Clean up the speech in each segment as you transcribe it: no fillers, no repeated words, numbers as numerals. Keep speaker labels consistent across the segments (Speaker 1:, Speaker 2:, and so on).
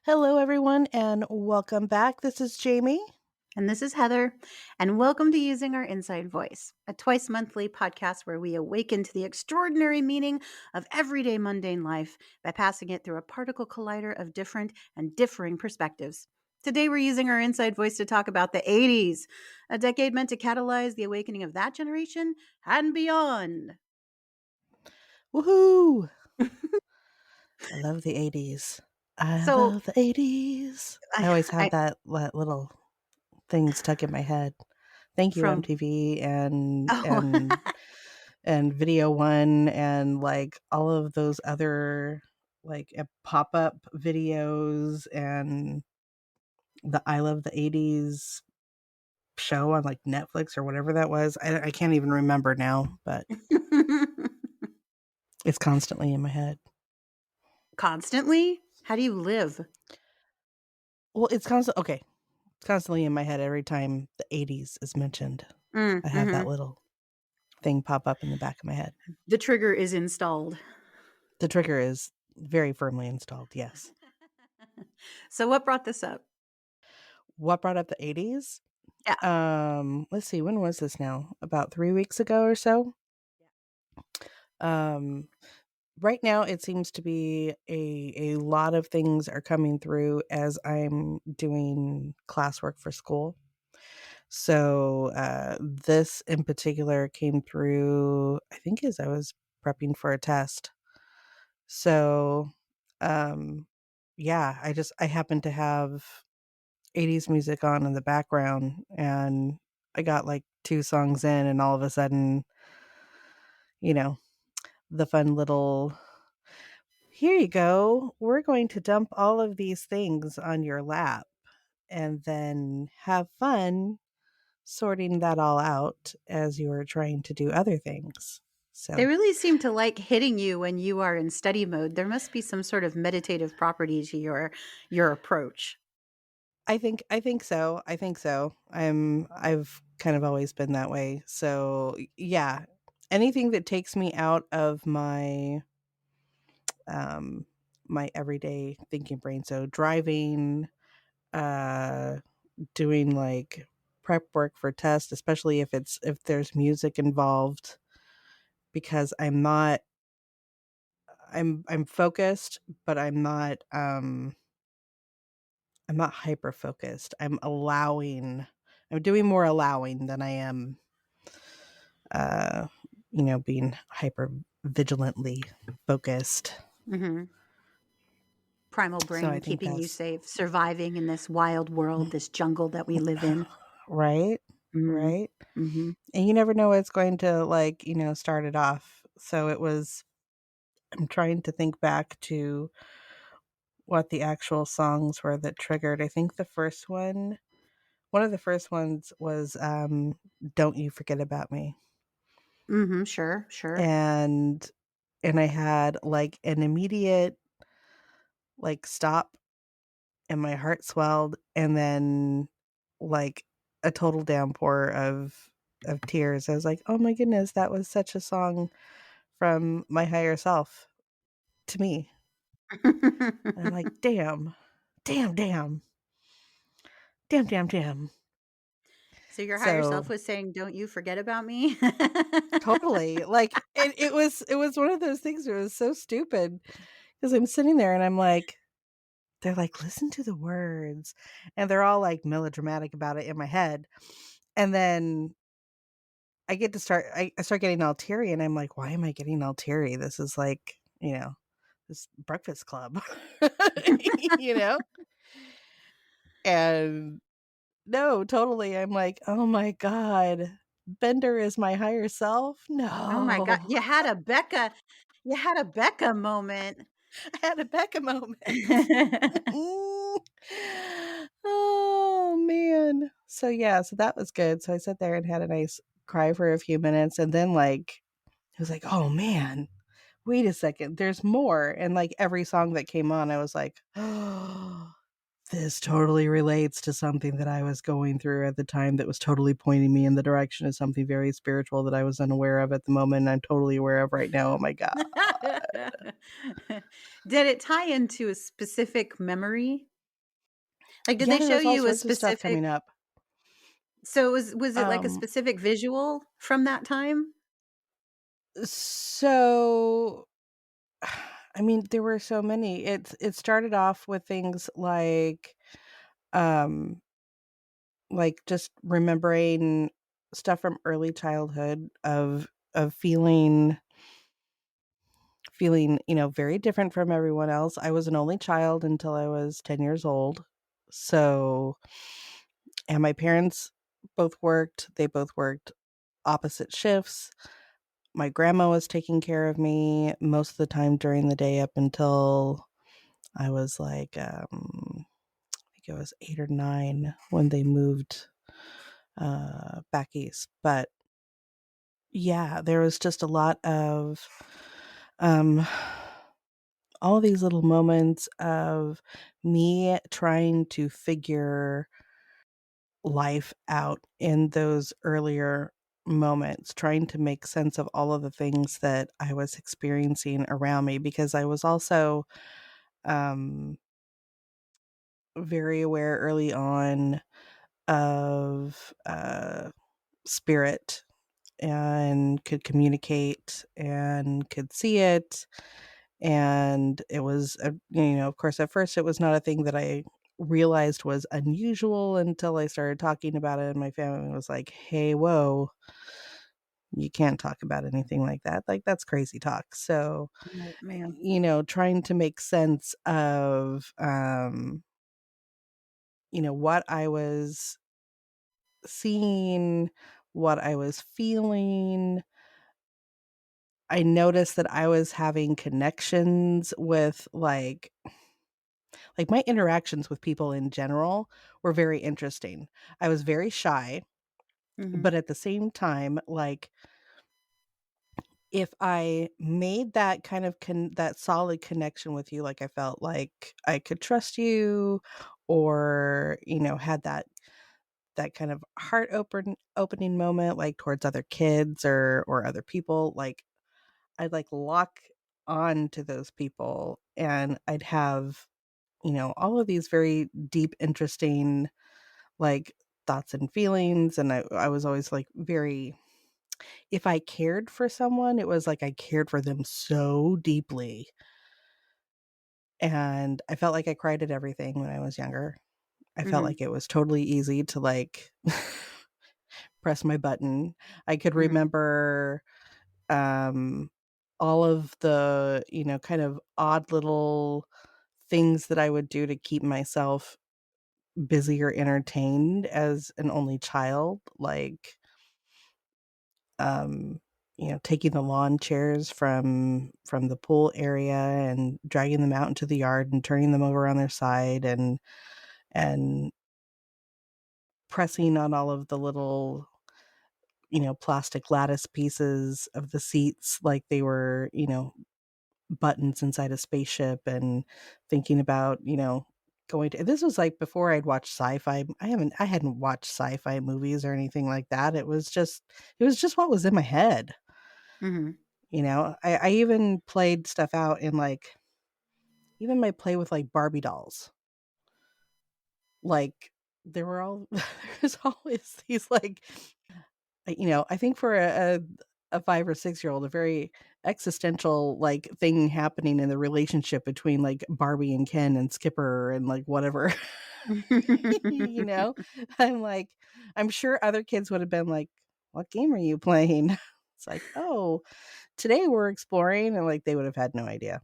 Speaker 1: Hello, everyone, and welcome back. This is Jamie.
Speaker 2: And this is Heather, and welcome to Using Our Inside Voice, a twice monthly podcast where we awaken to the extraordinary meaning of everyday mundane life by passing it through a particle collider of different and differing perspectives. Today, we're using our inside voice to talk about the 80s, a decade meant to catalyze the awakening of that generation and beyond.
Speaker 1: Woohoo! I love the 80s. I
Speaker 2: So,
Speaker 1: love the 80s. I always
Speaker 2: I
Speaker 1: had that little thing stuck in my head. Thank you,
Speaker 2: from
Speaker 1: MTV and
Speaker 2: oh,
Speaker 1: and and Video One and like all of those other like pop-up videos and the I Love the 80s show on like Netflix or whatever that was. I can't even remember now, but it's constantly in my head.
Speaker 2: constantly. How do you live?
Speaker 1: Well, it's constant. Okay, it's constantly in my head every time the 80s is mentioned. I have that
Speaker 2: Mm-hmm.
Speaker 1: little thing pop up in the back of my head.
Speaker 2: The trigger is installed.
Speaker 1: The trigger is very firmly installed, yes.
Speaker 2: So, what brought this up?
Speaker 1: What brought up the 80s?
Speaker 2: Yeah.
Speaker 1: Let's see, when was this now? About 3 weeks ago or so? Um, right now it seems to be a lot of things are coming through as I'm doing classwork for school. So, this in particular came through, I think, as I was prepping for a test. So, um, yeah, I happened to have 80s music on in the background, and I got like 2 songs in, and all of a sudden, you know, the fun little, "Here you go. We're going to dump all of these things on your lap and then have fun sorting that all out as you are trying to do other things."
Speaker 2: They
Speaker 1: So,
Speaker 2: really seem to like hitting you when you are in study mode. There must be some sort of meditative property to your approach.
Speaker 1: I think so. I think so. I've kind of always been that way. So, yeah, anything that takes me out of um my everyday thinking brain. So, driving, uh doing like prep work for tests, especially if there's music involved, because I'm focused, but I'm not hyper focused. I'm doing more allowing than I am uh being hyper vigilantly focused.
Speaker 2: Mhm. Primal
Speaker 1: So I
Speaker 2: brain
Speaker 1: think
Speaker 2: keeping you
Speaker 1: that's
Speaker 2: safe, surviving in this wild world, this jungle that we live in.
Speaker 1: right,
Speaker 2: Mm.
Speaker 1: right.
Speaker 2: Mhm.
Speaker 1: And you never know what's going to start it off. So I'm trying to think back to what the actual songs were that triggered. I think one of the first ones was Don't You Forget About Me.
Speaker 2: Mhm, sure, sure.
Speaker 1: And I had like an immediate like stop, and my heart swelled, and then like a total downpour of tears. I was like, "Oh my goodness, that was such a song from my higher self to me." And I'm like, "Damn. Damn, damn. Damn, damn, damn."
Speaker 2: So your higher
Speaker 1: So,
Speaker 2: self was saying, "Don't you forget about me?"
Speaker 1: totally, like, it was one of those things where it was so stupid because 'cause I'm sitting there and I'm like, they're like, "Listen to the words," and they're all, like, melodramatic about it in my head, and then I start getting all teary, and I'm like, "Why am I getting all teary? This is like, this Breakfast Club." You know? And no, totally, I'm like, "Oh my god, Bender is my higher self?
Speaker 2: Oh my god,
Speaker 1: No."
Speaker 2: you had a Becca moment.
Speaker 1: I had a Becca moment. Mm. Oh, man. So, yeah, so that was good. So I sat there and had a nice cry for a few minutes, and then, like, I was like, "Oh, man, wait a second, there's more." And, like, every song that came on, I was like, "Oh, this totally relates to something that I was going through at the time that was totally pointing me in the direction of something very spiritual that I was unaware of at the moment, and I'm totally aware of right now. Oh my god."
Speaker 2: Did it tie into a specific memory? Like, did
Speaker 1: Yeah,
Speaker 2: they
Speaker 1: there
Speaker 2: show
Speaker 1: was all
Speaker 2: you a
Speaker 1: sorts of stuff
Speaker 2: specific
Speaker 1: coming up.
Speaker 2: so was it like a
Speaker 1: Um,
Speaker 2: specific visual from that time?
Speaker 1: so I mean, there were so many. It started off with things um like just remembering stuff from early childhood of feeling, very different from everyone else. I was an only child until I was 10 years old. So, and my parents both worked. They both worked opposite shifts. My grandma was taking care of me most of the time during the day up until I was like, I think it was 8 or 9 when they moved back east. But yeah, there was just a lot of um, all these little moments of me trying to figure life out in those earlier moments, trying to make sense of all of the things that I was experiencing around me because I was also um, very aware early on of spirit and could communicate and could see it. And it was, of course, at first it was not a thing that I realized was unusual until I started talking about it. And my family was like, hey, whoa, you can't talk about anything like that. Like, that's crazy talk. So,
Speaker 2: Oh, man.
Speaker 1: trying to make sense of, what I was seeing, what I was feeling. I noticed that I was having connections with my interactions with people in general were very interesting. I was very shy,
Speaker 2: Mhm.
Speaker 1: but at the same time, like if I made that kind of that solid connection with you, like I felt like I could trust you or, had that kind of heart opening moment like towards other kids or other people, like I'd like lock on to those people and I'd have, all of these very deep, interesting like thoughts and feelings. And I was always like very, if I cared for someone, it was like I cared for them so deeply. And I felt like I cried at everything when I was younger. I felt
Speaker 2: Mhm.
Speaker 1: like it was totally easy to like press my button. I could
Speaker 2: Mhm.
Speaker 1: remember um all of the, kind of odd little things that I would do to keep myself busy or entertained as an only child, like um, taking the lawn chairs from the pool area and dragging them out into the yard and turning them over on their side and pressing on all of the little, plastic lattice pieces of the seats like they were, buttons inside a spaceship and thinking about, going to this was like before I'd watched sci-fi. I hadn't watched sci-fi movies or anything like that. It was just what was in my head.
Speaker 2: Mhm.
Speaker 1: I even played stuff out in like even my play with like Barbie dolls. Like there were all there's always these like I think for a 5 or 6 year old, a very existential like thing happening in the relationship between like Barbie and Ken and Skipper and like whatever. you know? I'm like, I'm sure other kids would have been like, what game are you playing? It's like, oh, today we're exploring, and like they would have had no idea.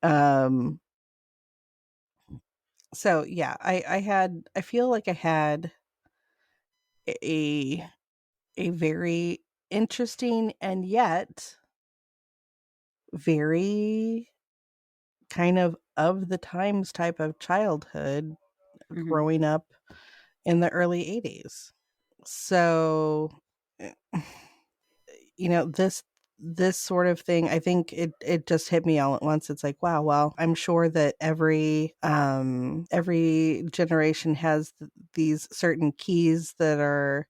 Speaker 1: Um so yeah, I feel like I had a a very interesting and yet very kind of the times type of childhood
Speaker 2: Mhm.
Speaker 1: growing up in the early 80s. So, eh, this sort of thing, I think it just hit me all at once. It's like, wow, well, I'm sure that every generation has these certain keys that are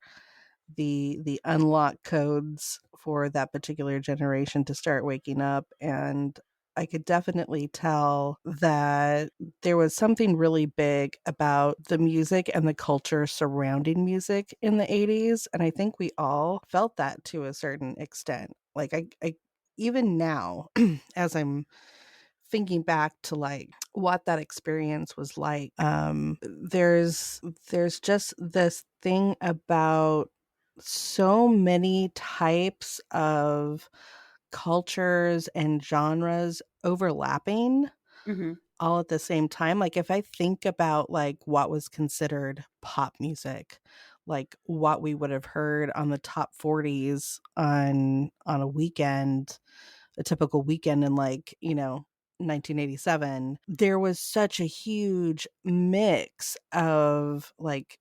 Speaker 1: the unlock codes for that particular generation to start waking up. And I could definitely tell that there was something really big about the music and the culture surrounding music in the 80s, and I think we all felt that to a certain extent. Like, I even now, as I'm thinking back to, like, what that experience was like, there's just this thing about so many types of cultures and genres overlapping
Speaker 2: Mhm.
Speaker 1: all at the same time. Like, if I think about, like, what was considered pop music, like, what we would have heard on the top 40s on a weekend, a typical weekend in, like, 1987, there was such a huge mix of, like,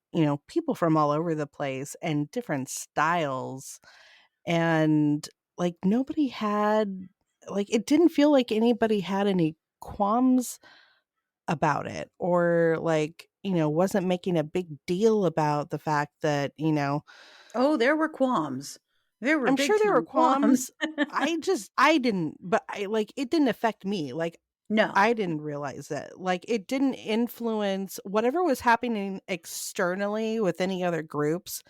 Speaker 1: people from all over the place and different styles, and, like, nobody had, like, it didn't feel like anybody had any qualms about it, or, like, wasn't making a big deal about the fact that,
Speaker 2: Oh, there were qualms. There were
Speaker 1: I'm
Speaker 2: big
Speaker 1: sure there were
Speaker 2: time qualms.
Speaker 1: qualms. I didn't, but it didn't affect me. Like,
Speaker 2: No.
Speaker 1: I didn't realize it. Like, it didn't influence whatever was happening externally with any other groups.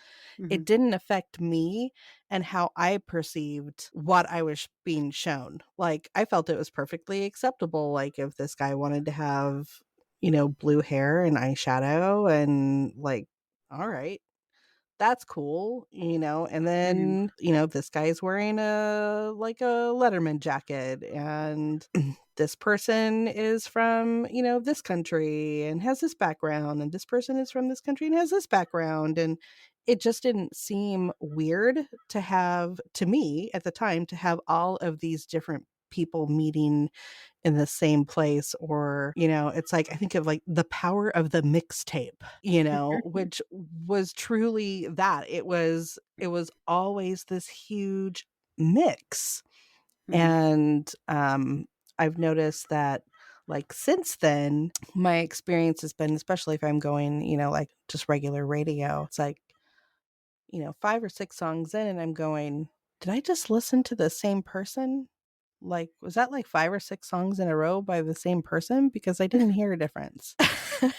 Speaker 1: It
Speaker 2: Mhm.
Speaker 1: didn't affect me and how I perceived what I was being shown. Like, I felt it was perfectly acceptable, like, if this guy wanted to have, blue hair and eyeshadow and, like, alright, that's cool, and
Speaker 2: Mhm.
Speaker 1: then, this guy's wearing a Letterman jacket, and this person is from, this country and has this background, and this person is from this country and has this background, and it just didn't seem weird to me at the time, to have all of these different people meeting in the same place, or, it's like I think of, like, the power of the mixtape, which was truly that. It was always this huge mix.
Speaker 2: Mhm.
Speaker 1: And I've noticed that, like, since then, my experience has been, especially if I'm going, like, just regular radio, it's like, 5 or 6 songs in and I'm going, "Did I just listen to the same person? Like, was that, like, 5 or 6 songs in a row by the same person? Because I didn't hear a difference."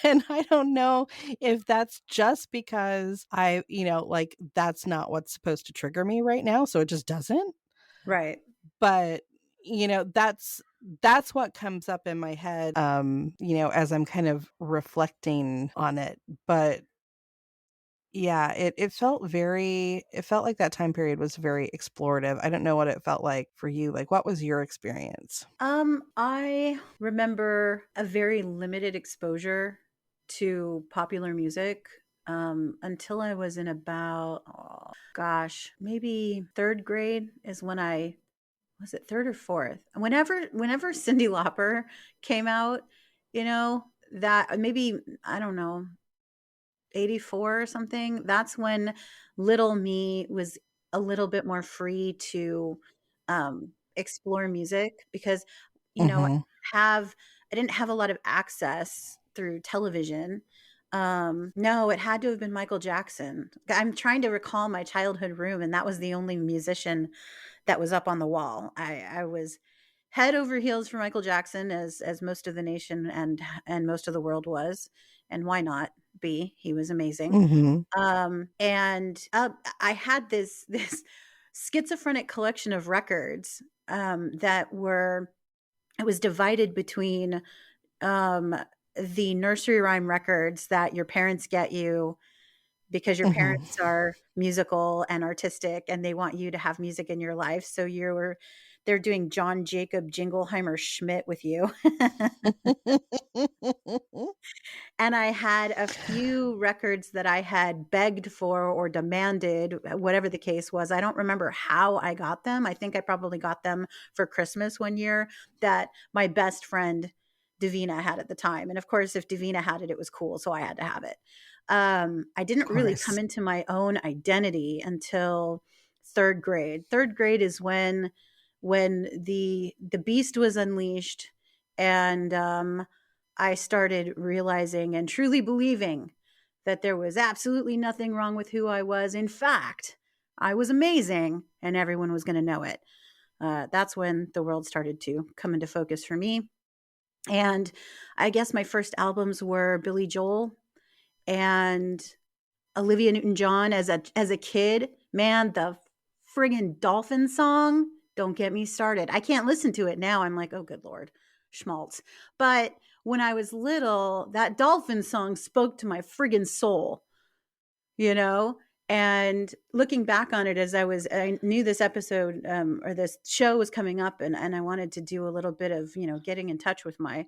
Speaker 1: And I don't know if that's just because like, that's not what's supposed to trigger me right now, so it just doesn't,
Speaker 2: Right.
Speaker 1: but, that's what comes up in my head, as I'm kind of reflecting on it, but yeah, it felt like that time period was very explorative. I don't know what it felt like for you. Like, what was your experience?
Speaker 2: I remember a very limited exposure to popular music, until I was in about, gosh, maybe 3rd grade is when I was it 3rd or 4th? Whenever Cyndi Lauper came out, that maybe, I don't know, 84 or something, that's when little me was a little bit more free to, explore music because, you know,
Speaker 1: Mhm.
Speaker 2: have I didn't have a lot of access through television. No, it had to have been Michael Jackson. I'm trying to recall my childhood room, and that was the only musician that was up on the wall. I was head over heels for Michael Jackson, as most of the nation and most of the world was, and why not be? He was amazing.
Speaker 1: Mhm.
Speaker 2: And I had this schizophrenic collection of records, that were it was divided between, um, the nursery rhyme records that your parents get you because your
Speaker 1: Mhm.
Speaker 2: parents are musical and artistic and they want you to have music in your life. So they're doing John Jacob Jingleheimer Schmidt with you. And I had a few records that I had begged for or demanded, whatever the case was. I don't remember how I got them. I think I probably got them for Christmas one year that my best friend Davina had at the time. And of course, if Davina had it, it was cool. So I had to have it. I
Speaker 1: Of
Speaker 2: didn't really come
Speaker 1: course.
Speaker 2: into my own identity until 3rd grade. 3rd grade is when the beast was unleashed, and I started realizing and truly believing that there was absolutely nothing wrong with who I was. In fact, I was amazing and everyone was going to know it. That's when the world started to come into focus for me. And I guess my first albums were Billy Joel and Olivia Newton-John as a kid. Man, the friggin' Dolphin song, don't get me started. I can't listen to it now. I'm like, "Oh, good lord, schmaltz." But when I was little, that Dolphin song spoke to my friggin' soul, you know? And looking back on it as I knew this episode, or this show was coming up, and I wanted to do a little bit of, getting in touch with my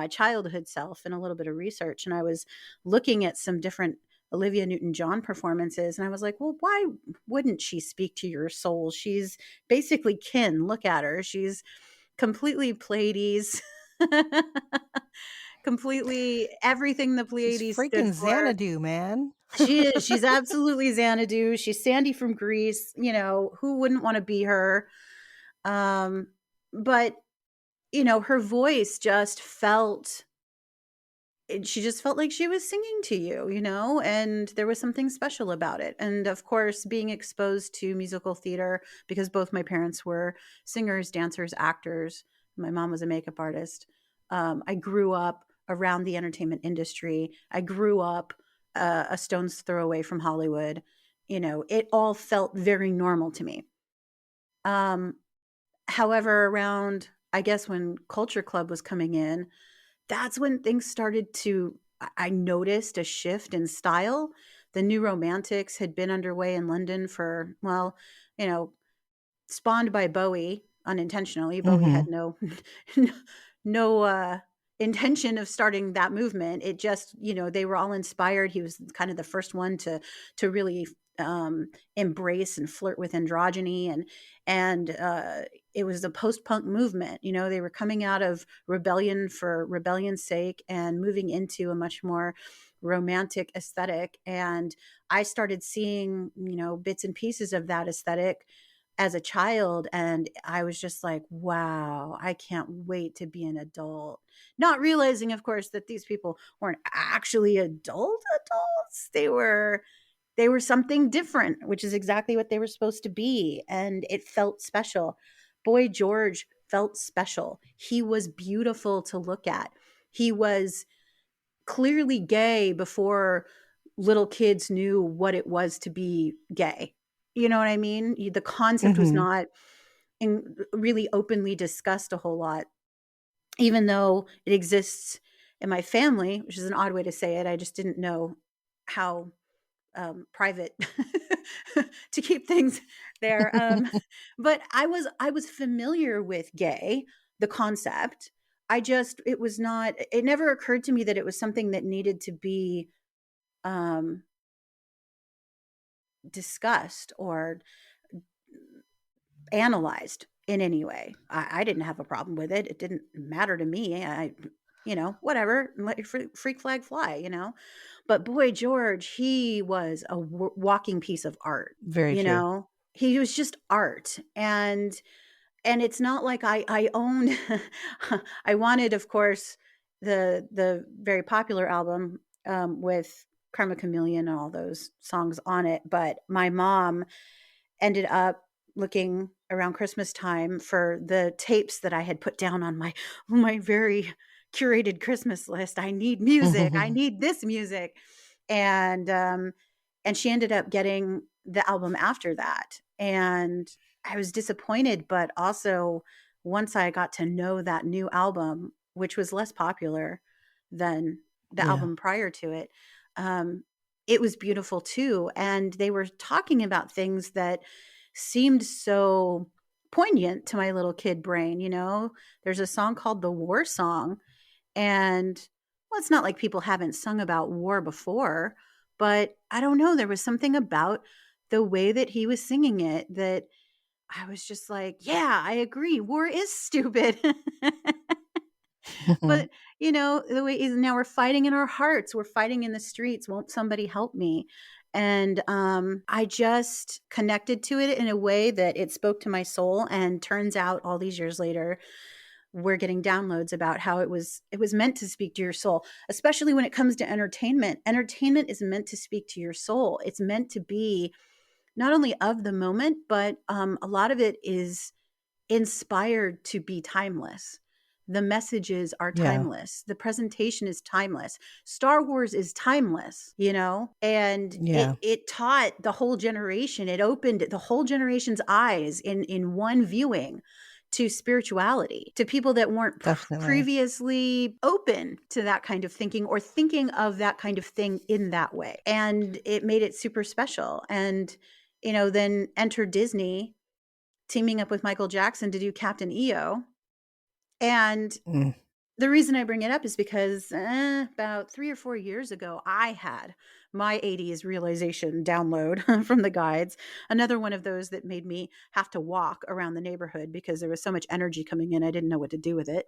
Speaker 2: childhood self and a little bit of research. And I was looking at some different Olivia Newton-John performances, and I was like, well, why wouldn't she speak to your soul? She's basically kin. Look at her. She's completely Pleiades. Completely everything the
Speaker 1: She's
Speaker 2: Pleiades stood
Speaker 1: freaking
Speaker 2: for.
Speaker 1: Xanadu, man.
Speaker 2: She is. She's absolutely Xanadu. She's Sandy from Greece. Who wouldn't want to be her? Um, but her voice just felt. She just felt like she was singing to you, and there was something special about it. And of course, being exposed to musical theater because both my parents were singers, dancers, actors. My mom was a makeup artist. I grew up around the entertainment industry. I grew up a stone's throw away from Hollywood. It all felt very normal to me. Um, However, around, I guess, when Culture Club was coming in, that's when things started to I noticed a shift in style. The New Romantics had been underway in London for, well, you know, spawned by Bowie unintentionally. Bowie had
Speaker 1: Mhm.
Speaker 2: no intention of starting that movement. It just, they were all inspired. He was kind of the first one to really embrace and flirt with androgyny, and it was a post-punk movement. They were coming out of rebellion for rebellion's sake and moving into a much more romantic aesthetic. And I started seeing, bits and pieces of that aesthetic as a child, and I was just like, wow, I can't wait to be an adult. Not realizing, of course, that these people weren't actually adults. They were something different, which is exactly what they were supposed to be, and it felt special. Boy George felt special. He was beautiful to look at. He was clearly gay before little kids knew what it was to be gay. You know what I mean? The concept was
Speaker 1: Mhm.
Speaker 2: not really openly discussed a whole lot, even though it exists in my family, which is an odd way to say it. I just didn't know how private to keep things there. But I was familiar with gay, the concept. It was not. It never occurred to me that it was something that needed to be um, discussed or analyzed in any way. I didn't have a problem with it. It didn't matter to me. Whatever, let your freak flag fly, But boy, George, he was a walking piece of art,
Speaker 1: Very true.
Speaker 2: He was just art. And it's not like I owned I wanted, of course, the very popular album with Karma Chameleon and all those songs on it. But my mom ended up looking around Christmas time for the tapes that I had put down on my very curated Christmas list. I need music. I need this music. And and she ended up getting the album after that. And I was disappointed, but also once I got to know that new album, which was less popular than the
Speaker 1: Yeah.
Speaker 2: album prior to it, um, it was beautiful too. And they were talking about things that seemed so poignant to my little kid brain. There's a song called The War Song. And well, it's not like people haven't sung about war before, but I don't know. There was something about the way that he was singing it that I was just like, yeah, I agree. War is stupid. But, the way is now we're fighting in our hearts. We're fighting in the streets. Won't somebody help me? And I just connected to it in a way that it spoke to my soul. And turns out all these years later, we're getting downloads about how it was meant to speak to your soul, especially when it comes to entertainment. Entertainment is meant to speak to your soul. It's meant to be not only of the moment, but a lot of it is inspired to be timeless. The messages are
Speaker 1: Yeah,
Speaker 2: timeless. The presentation is timeless. Star Wars is timeless, you know? And
Speaker 1: yeah,
Speaker 2: it taught the whole generation. It opened the whole generation's eyes in one viewing to spirituality, to people that weren't
Speaker 1: definitely.
Speaker 2: previously open to that kind of thinking or thinking of that kind of thing in that way. And it made it super special. And then enter Disney teaming up with Michael Jackson to do Captain EO. And
Speaker 1: Mm,
Speaker 2: the reason I bring it up is because about 3 or 4 years ago, I had my 80s realization download from the guides. Another one of those that made me have to walk around the neighborhood because there was so much energy coming in. I didn't know what to do with it.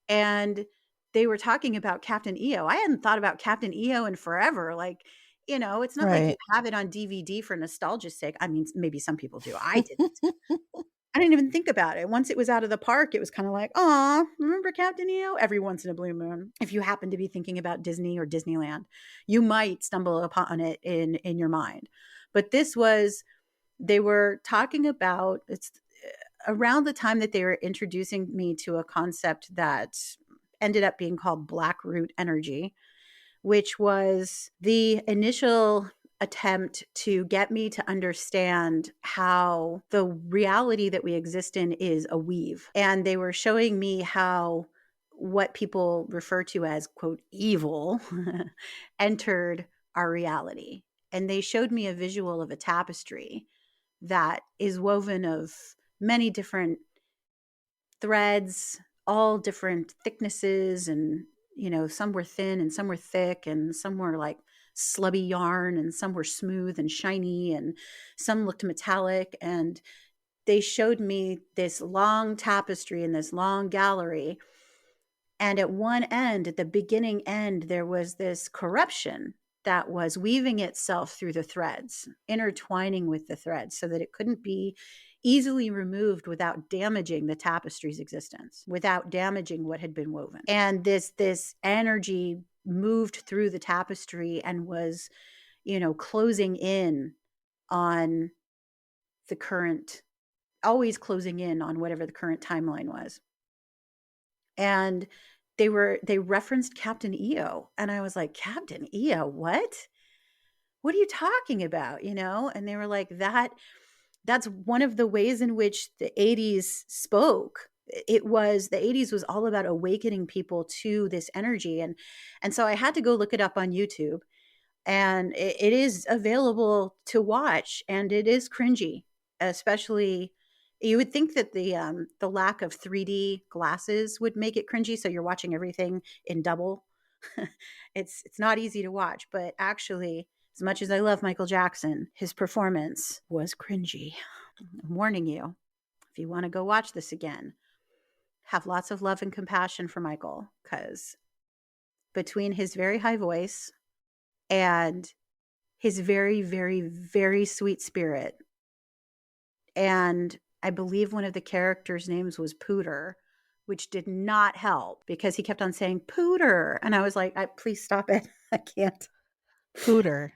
Speaker 2: And they were talking about Captain EO. I hadn't thought about Captain EO in forever. Like, it's not like you
Speaker 1: right.
Speaker 2: have it on DVD for nostalgia's sake. I mean, maybe some people do. I didn't. I didn't even think about it. Once it was out of the park, it was kind of like, "Aw, remember Captain EO?" Every once in a blue moon, if you happen to be thinking about Disney or Disneyland, you might stumble upon it in your mind. But this was they were talking about it's around the time that they were introducing me to a concept that ended up being called black root energy, which was the initial attempt to get me to understand how the reality that we exist in is a weave. And they were showing me how what people refer to as, quote, evil entered our reality. And they showed me a visual of a tapestry that is woven of many different threads, all different thicknesses, and some were thin and some were thick and some were like slubby yarn and some were smooth and shiny and some looked metallic. And they showed me this long tapestry in this long gallery, and at one end, at the beginning end, there was this corruption that was weaving itself through the threads, intertwining with the threads so that it couldn't be easily removed without damaging the tapestry's existence, without damaging what had been woven. And this energy moved through the tapestry and was, closing in on the current, always closing in on whatever the current timeline was. And they referenced Captain EO, and I was like, "Captain EO, what? What are you talking about?" And they were like, that's one of the ways in which the 80s spoke. The 80s was all about awakening people to this energy. And so I had to go look it up on YouTube, and it is available to watch, and it is cringy, especially. You would think that the lack of 3D glasses would make it cringy, so you're watching everything in double. It's not easy to watch, but actually, as much as I love Michael Jackson, his performance was cringy. I'm warning you, if you want to go watch this again, have lots of love and compassion for Michael, because between his very high voice and his very, very, very sweet spirit, and I believe one of the characters' names was Pooter, which did not help because he kept on saying Pooter. And I was like, please stop it. I can't.
Speaker 1: Hooter.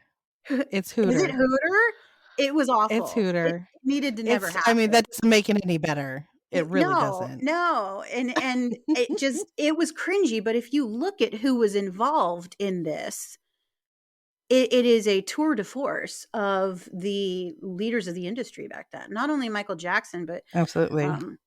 Speaker 1: It's
Speaker 2: Is it
Speaker 1: Hooter.
Speaker 2: Hooter? It was
Speaker 1: It's
Speaker 2: awful. It
Speaker 1: Hooter.
Speaker 2: needed to never
Speaker 1: It's I mean,
Speaker 2: happen.
Speaker 1: that doesn't make it any better. It really
Speaker 2: No,
Speaker 1: doesn't.
Speaker 2: no. And it was cringy. But if you look at who was involved in this, it is a tour de force of the leaders of the industry back then. Not only Michael Jackson, but
Speaker 1: Absolutely.
Speaker 2: um,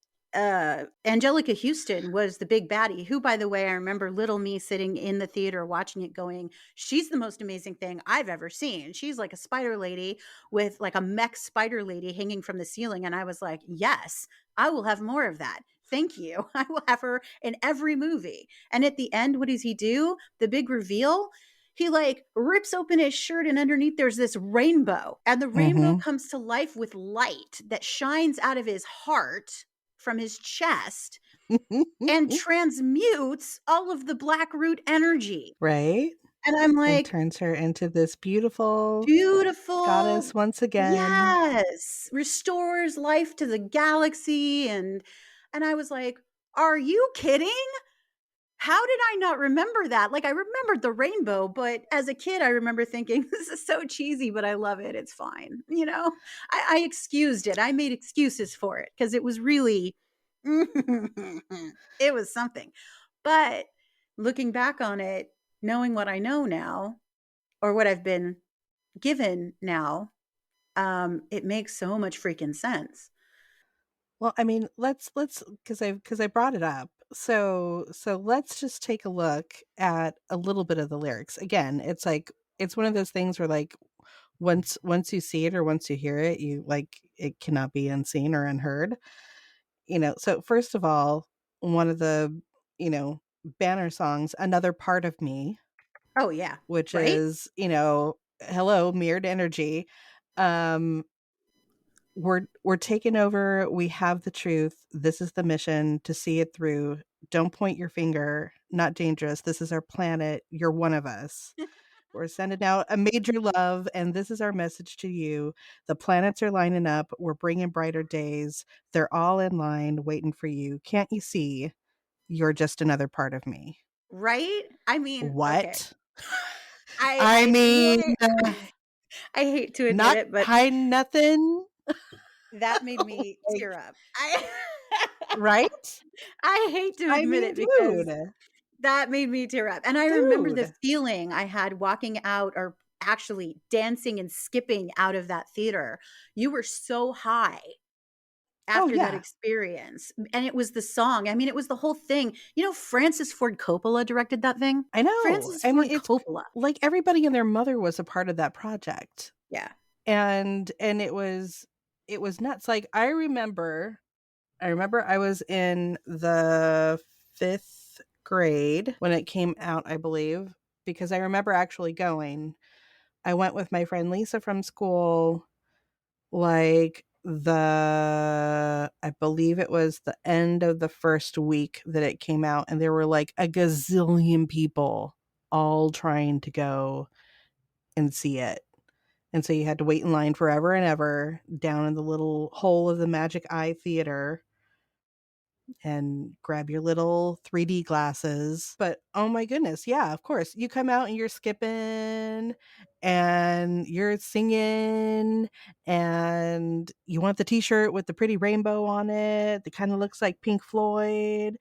Speaker 2: Angelica Houston was the big baddie, who, by the way, I remember little me sitting in the theater watching it going, she's the most amazing thing I've ever seen. She's like a spider lady with like a mech spider lady hanging from the ceiling. And I was like, yes, I will have more of that. Thank you. I will have her in every movie. And at the end, what does he do? The big reveal. He like rips open his shirt, and underneath there's this rainbow. And the rainbow
Speaker 1: Mhm.
Speaker 2: comes to life with light that shines out of his heart from his chest and transmutes all of the black root energy.
Speaker 1: Right?
Speaker 2: And I'm
Speaker 1: And
Speaker 2: like,
Speaker 1: turns her into this beautiful
Speaker 2: beautiful.
Speaker 1: goddess once again.
Speaker 2: Yes. Restores life to the galaxy. And I was like, are you kidding? how did I not remember that? Like, I remembered the rainbow, but as a kid, I remember thinking, "This is so cheesy, but I love it. It's fine." You know? I excused it. I made excuses for it because it was really it was something. But looking back on it, knowing what I know now or what I've been given now, it makes so much freaking sense.
Speaker 1: Well, I mean, let's because I brought it up. So let's just take a look at a little bit of the lyrics. Again, it's like it's one of those things where like once you see it or once you hear it, you like it cannot be unseen or unheard. So first of all, one of the, banner songs, Another Part of Me,
Speaker 2: Oh, yeah.
Speaker 1: which
Speaker 2: Right?
Speaker 1: is, hello, mirrored energy. Um we're taking over. We have the truth. This is the mission to see it through. Don't point your finger. Not dangerous. This is our planet. You're one of us. We're sending out a major love, and this is our message to you. The planets are lining up. We're bringing brighter days. They're all in line, waiting for you. Can't you see? You're just another part of me.
Speaker 2: Right? I mean, okay.
Speaker 1: What?
Speaker 2: I
Speaker 1: I
Speaker 2: I
Speaker 1: mean,
Speaker 2: really I hate to admit
Speaker 1: not
Speaker 2: it, but
Speaker 1: hiding nothing.
Speaker 2: that made me
Speaker 1: Like,
Speaker 2: tear up. I
Speaker 1: right?
Speaker 2: I hate to
Speaker 1: I
Speaker 2: admit
Speaker 1: mean,
Speaker 2: it because
Speaker 1: dude,
Speaker 2: that made me tear up, and I remember the
Speaker 1: dude.
Speaker 2: feeling I had walking out or actually dancing and skipping out of that theater. You were so high
Speaker 1: Oh,
Speaker 2: after that
Speaker 1: yeah.
Speaker 2: experience, and it was the song. I mean, it was the whole thing. You know, Francis Ford Coppola directed that thing?
Speaker 1: I know.
Speaker 2: Francis
Speaker 1: I mean,
Speaker 2: Ford
Speaker 1: it's
Speaker 2: Coppola.
Speaker 1: like everybody and their mother was a part of that project.
Speaker 2: Yeah.
Speaker 1: And it was nuts. Like I remember I was in the 5th grade when it came out, I believe, because I remember actually going. I went with my friend Lisa from school, like I believe it was the end of the first week that it came out, and there were like a gazillion people all trying to go and see it. And so you had to wait in line forever and ever down in the little hole of the Magic Eye Theater and grab your little 3D glasses. But oh my goodness, yeah, of course. You come out and you're skipping and you're singing and you want the t-shirt with the pretty rainbow on it that kind of looks like Pink Floyd.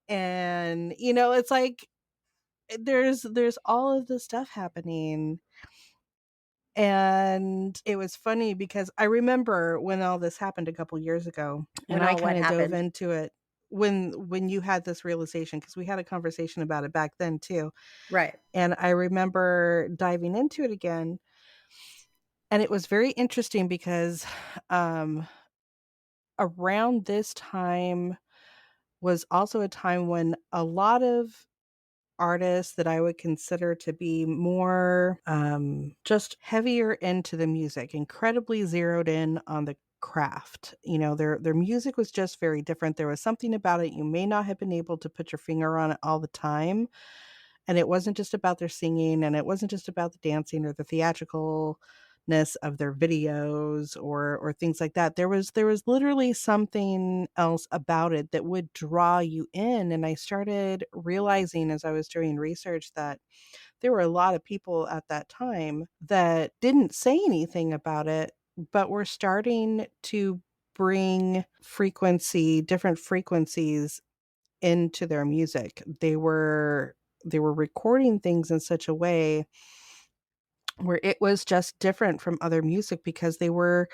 Speaker 1: And it's like there's all of this stuff happening. And it was funny because I remember when all this happened a couple years ago, and
Speaker 2: When
Speaker 1: I
Speaker 2: all what
Speaker 1: kinda dove
Speaker 2: happened.
Speaker 1: into it when you had this realization, because we had a conversation about it back then too,
Speaker 2: Right.
Speaker 1: and I remember diving into it again, and it was very interesting because, um, around this time was also a time when a lot of artists that I would consider to be more, just heavier into the music, incredibly zeroed in on the craft. Their music was just very different. There was something about it you may not have been able to put your finger on it all the time, and it wasn't just about their singing, and it wasn't just about the dancing or the theatricalness of their videos or things like that. There was literally something else about it that would draw you in, and I started realizing as I was doing research that there were a lot of people at that time that didn't say anything about it, but were starting to bring different frequencies into their music. They were recording things in such a way where it was just different from other music because they were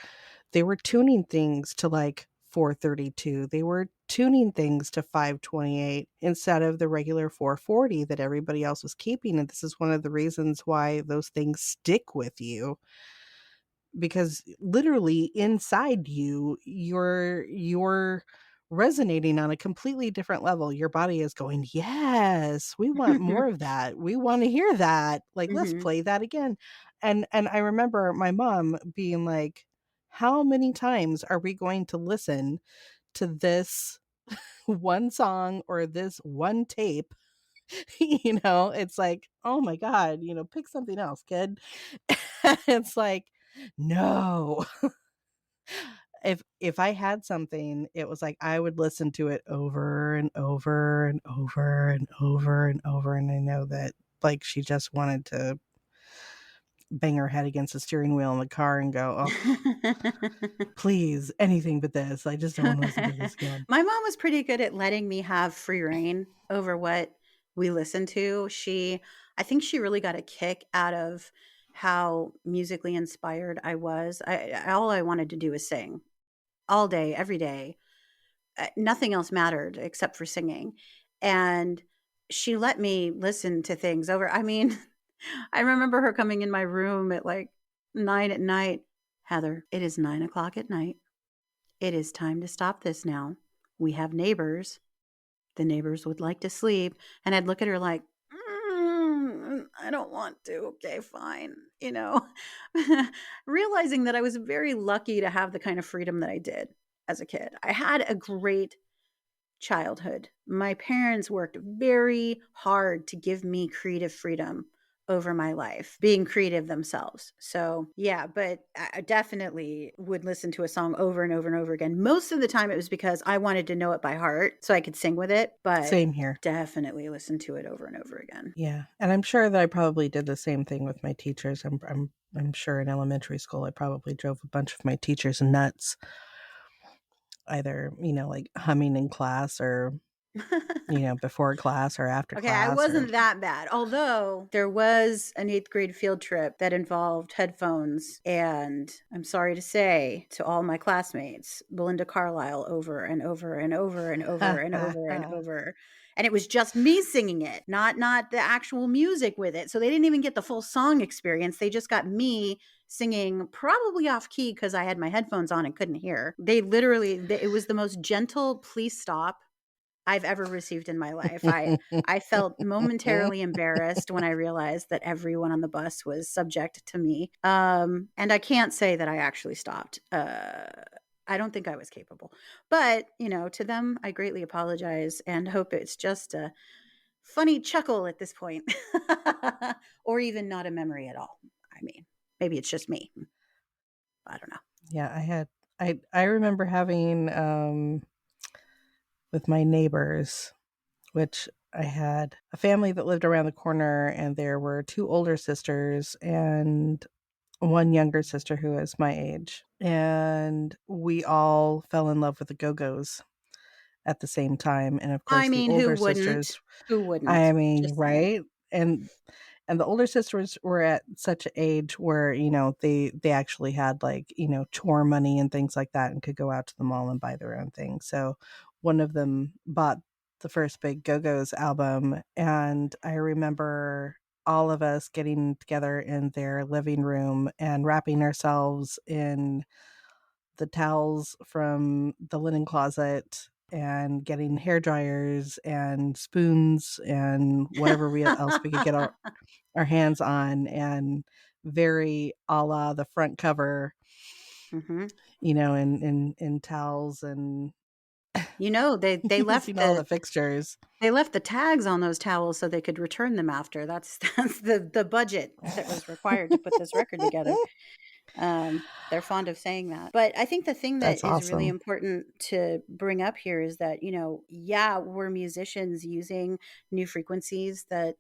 Speaker 1: tuning things to like 432. They were tuning things to 528 instead of the regular 440 that everybody else was keeping, and this is one of the reasons why those things stick with you, because literally inside you you're resonating on a completely different level. Your body is going, yes, we want more of that, we want to hear that, like let's
Speaker 2: Mhm.
Speaker 1: play that again. And I remember my mom being like, how many times are we going to listen to this one song or this one tape? It's like, oh my god, pick something else, kid. It's like, no. if I had something, it was like I would listen to it over and over and over and over and over, and I know that, like, she just wanted to bang her head against the steering wheel in the car and go, "Oh, please, anything but this. I just don't wanna listen to this again."
Speaker 2: My mom was pretty good at letting me have free reign over what we listened to. I think she really got a kick out of how musically inspired I was. All I wanted to do was sing all day, every day. Nothing else mattered except for singing. And she let me listen to things over. I mean, I remember her coming in my room at like 9 at night. Heather, it is 9 o'clock at night. It is time to stop this now. We have neighbors. The neighbors would like to sleep. And I'd look at her like, I don't want to. Okay, fine. Realizing that I was very lucky to have the kind of freedom that I did as a kid. I had a great childhood. My parents worked very hard to give me creative freedom over my life, being creative themselves. So, yeah, but I definitely would listen to a song over and over and over again. Most of the time, it was because I wanted to know it by heart so I could sing with it, but
Speaker 1: Same here.
Speaker 2: definitely listen to it over and over again.
Speaker 1: Yeah, and I'm sure that I probably did the same thing with my teachers. I'm sure in elementary school, I probably drove a bunch of my teachers nuts, either, like, humming in class or, before class or after
Speaker 2: Okay, I
Speaker 1: class or
Speaker 2: wasn't that bad. Although there was an 8th grade field trip that involved headphones. And I'm sorry to say to all my classmates, Belinda Carlisle over and over and over and over and over and over. And it was just me singing it, not the actual music with it. So they didn't even get the full song experience. They just got me singing probably off key because I had my headphones on and couldn't hear. It was the most gentle, please stop I've ever received in my life. I felt momentarily embarrassed when I realized that everyone on the bus was subject to me. And I can't say that I actually stopped. I don't think I was capable. But, to them, I greatly apologize and hope it's just a funny chuckle at this point. Or even not a memory at all. I mean, maybe it's just me. I don't know.
Speaker 1: Yeah, I remember having, with my neighbors, which I had a family that lived around the corner, and there were 2 older sisters and 1 younger sister who is my age, and we all fell in love with the Go-Go's at the same time, and of
Speaker 2: I
Speaker 1: course, the
Speaker 2: mean, who
Speaker 1: older
Speaker 2: wouldn't?
Speaker 1: sisters,
Speaker 2: Who wouldn't?
Speaker 1: I mean,
Speaker 2: Just saying.
Speaker 1: right? And the older sisters were at such an age where, they actually had, like, chore money and things like that and could go out to the mall and buy their own things. So one of them bought the first big Go-Go's album, and I remember all of us getting together in their living room and wrapping ourselves in the towels from the linen closet and getting hair dryers and spoons and whatever else we could get our hands on, and very a la the front cover,
Speaker 2: Mhm.
Speaker 1: in towels and
Speaker 2: They left
Speaker 1: using all the fixtures.
Speaker 2: the tags on those towels so they could return them after. That's that's the budget that was required to put this record together. They're fond of saying that. But I think the thing that
Speaker 1: That's
Speaker 2: is really
Speaker 1: awesome.
Speaker 2: important to bring up here is that, yeah, we're musicians using new frequencies that,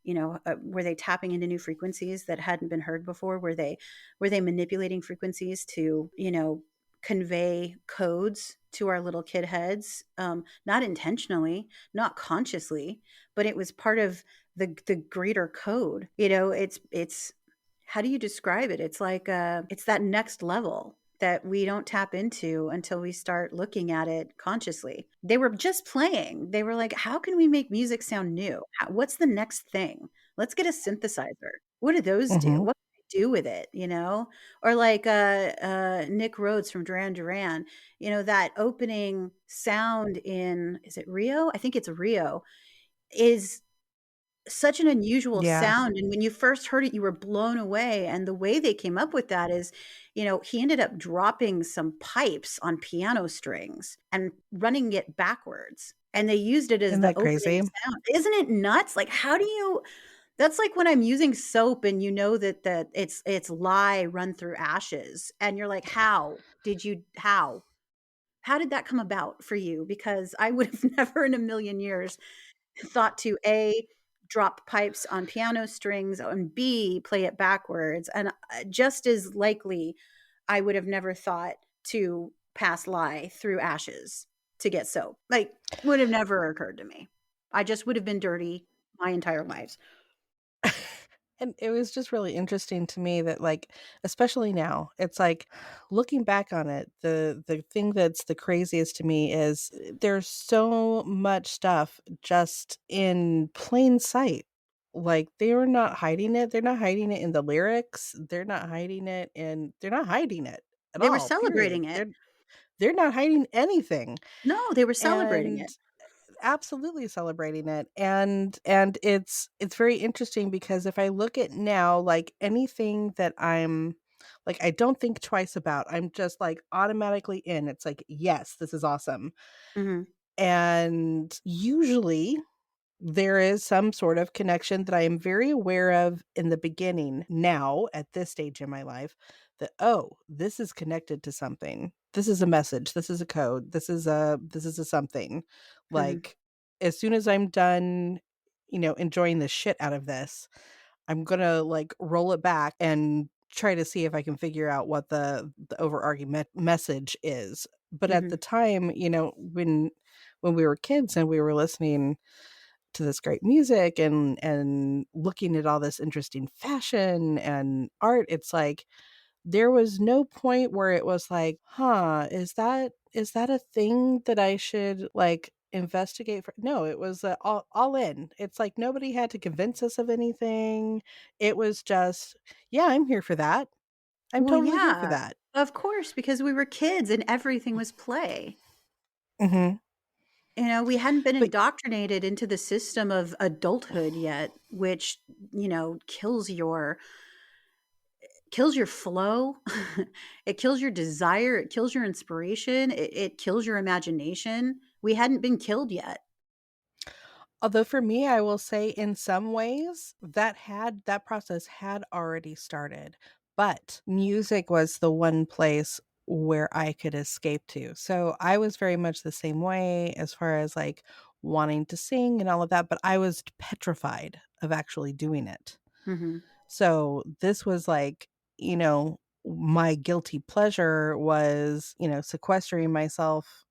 Speaker 2: were they tapping into new frequencies that hadn't been heard before? Were they manipulating frequencies to, convey codes to our little kid heads? Not intentionally, not consciously, but it was part of the greater code. It's how do you describe it? It's like it's that next level that we don't tap into until we start looking at it consciously. They were just playing. They were like, how can we make music sound new? What's the next thing? Let's get a synthesizer. What do those do?
Speaker 1: Mhm.
Speaker 2: What can we do with it? Or like Nick Rhodes from Duran Duran, that opening sound in, is it Rio? I think it's Rio, is such an unusual
Speaker 1: Yeah,
Speaker 2: sound, and when you first heard it, you were blown away, and the way they came up with that is, he ended up dropping some pipes on piano strings and running it backwards, and they used it as
Speaker 1: isn't
Speaker 2: the
Speaker 1: that
Speaker 2: opening
Speaker 1: crazy?
Speaker 2: sound. Isn't it nuts? Like, how do you That's like when I'm using soap and you know that it's lye run through ashes, and you're like, How did that come about for you? Because I would have never in a million years thought to A, drop pipes on piano strings, and B, play it backwards. And just as likely, I would have never thought to pass lye through ashes to get soap. Like, would have never occurred to me. I just would have been dirty my entire lives.
Speaker 1: And it was just really interesting to me that, like, especially now, it's like looking back on it, the thing that's the craziest to me is there's so much stuff just in plain sight. Like, they're not hiding it. They're not hiding it in the lyrics. They're not hiding it at
Speaker 2: They were
Speaker 1: all, period.
Speaker 2: celebrating it.
Speaker 1: They're not hiding anything.
Speaker 2: No, they were celebrating
Speaker 1: And
Speaker 2: it.
Speaker 1: absolutely celebrating it, and it's very interesting because if I look at now, like, anything that I'm like, I don't think twice about, I'm just, like, automatically in, it's like, "Yes, this is awesome."
Speaker 2: Mhm.
Speaker 1: And usually there is some sort of connection that I am very aware of in the beginning now at this stage in my life that, "Oh, this is connected to something. This is a message. This is a code. This is a something."
Speaker 2: Mhm.
Speaker 1: Like, as soon as I'm done, enjoying the shit out of this, I'm gonna, like, roll it back and try to see if I can figure out what the overarching message is. But at the
Speaker 2: Mhm.
Speaker 1: time, when we were kids and we were listening to this great music and looking at all this interesting fashion and art, it's like there was no point where it was like, "Huh, is that a thing that I should, like, investigate for?" No, it was, all in. It's like nobody had to convince us of anything. It was just, "Yeah, I'm here for that. I'm
Speaker 2: Well,
Speaker 1: totally here for
Speaker 2: yeah,
Speaker 1: that."
Speaker 2: of course, because we were kids and everything was play.
Speaker 1: Mhm.
Speaker 2: We hadn't been
Speaker 1: But
Speaker 2: indoctrinated into the system of adulthood yet, which, kills your flow. It kills your desire, it kills your inspiration, it kills your imagination. We hadn't been killed yet.
Speaker 1: although for me, I will say in some ways that process had already started, but music was the one place where I could escape to. So I was very much the same way as far as, like, wanting to sing and all of that, but I was petrified of actually doing it.
Speaker 2: Mhm.
Speaker 1: So this was like, my guilty pleasure was, sequestering myself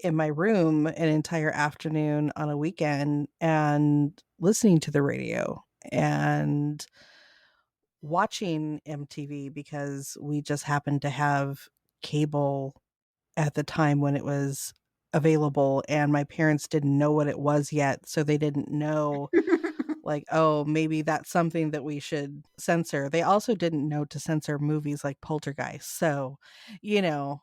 Speaker 1: in my room an entire afternoon on a weekend and listening to the radio and watching MTV because we just happened to have cable at the time when it was available, and my parents didn't know what it was yet, so they didn't know, like, "Oh, maybe that's something that we should censor." They also didn't know to censor movies like Poltergeist, so, you know,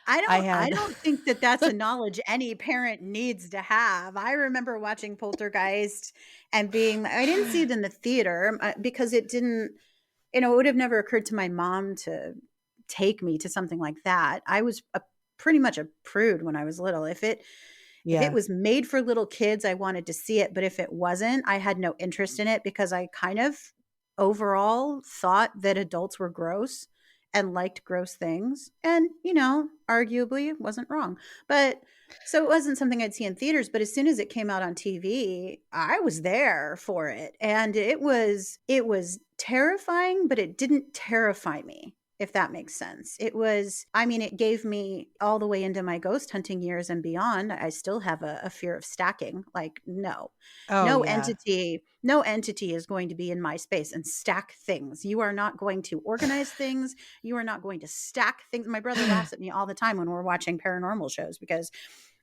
Speaker 1: I
Speaker 2: I
Speaker 1: had
Speaker 2: don't think that that's a knowledge any parent needs to have. I remember watching Poltergeist and being I didn't see it in the theater, because it didn't it would have never occurred to my mom to take me to something like that. I was pretty much a prude when I was little. If it
Speaker 1: Yeah.
Speaker 2: was made for little kids, I wanted to see it, but if it wasn't, I had no interest in it because I kind of overall thought that adults were gross and liked gross things. And, arguably it wasn't wrong. But so it wasn't something I'd see in theaters, but as soon as it came out on TV, I was there for it. And it was terrifying, but it didn't terrify me, if that makes sense. It gave me all the way into my ghost hunting years and beyond. I still have a fear of stacking. Like, no,
Speaker 1: Oh, yeah.
Speaker 2: no entity is going to be in my space and stack things. You are not going to organize things. You are not going to stack things. My brother laughs at me all the time when we're watching paranormal shows because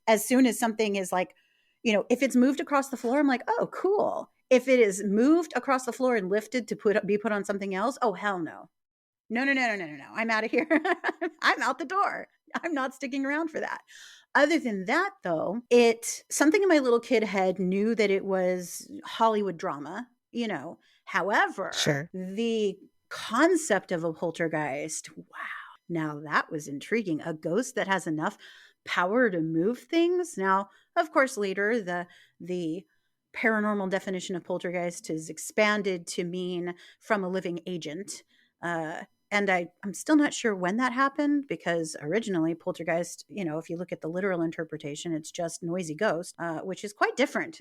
Speaker 2: as soon as something is like, if it's moved across the floor, I'm like, oh, cool. If it is moved across the floor and lifted to be put on something else, oh hell no. No, no, no, no, no, no, no. I'm out of here. I'm out the door. I'm not sticking around for that. Other than that, though, something in my little kid head knew that it was Hollywood drama. However,
Speaker 1: Sure.
Speaker 2: the concept of a poltergeist, wow, now that was intriguing. A ghost that has enough power to move things. Now, of course, later the paranormal definition of poltergeist is expanded to mean from a living agent. Uh, and I'm still not sure when that happened because originally poltergeist, if you look at the literal interpretation, it's just noisy ghost, which is quite different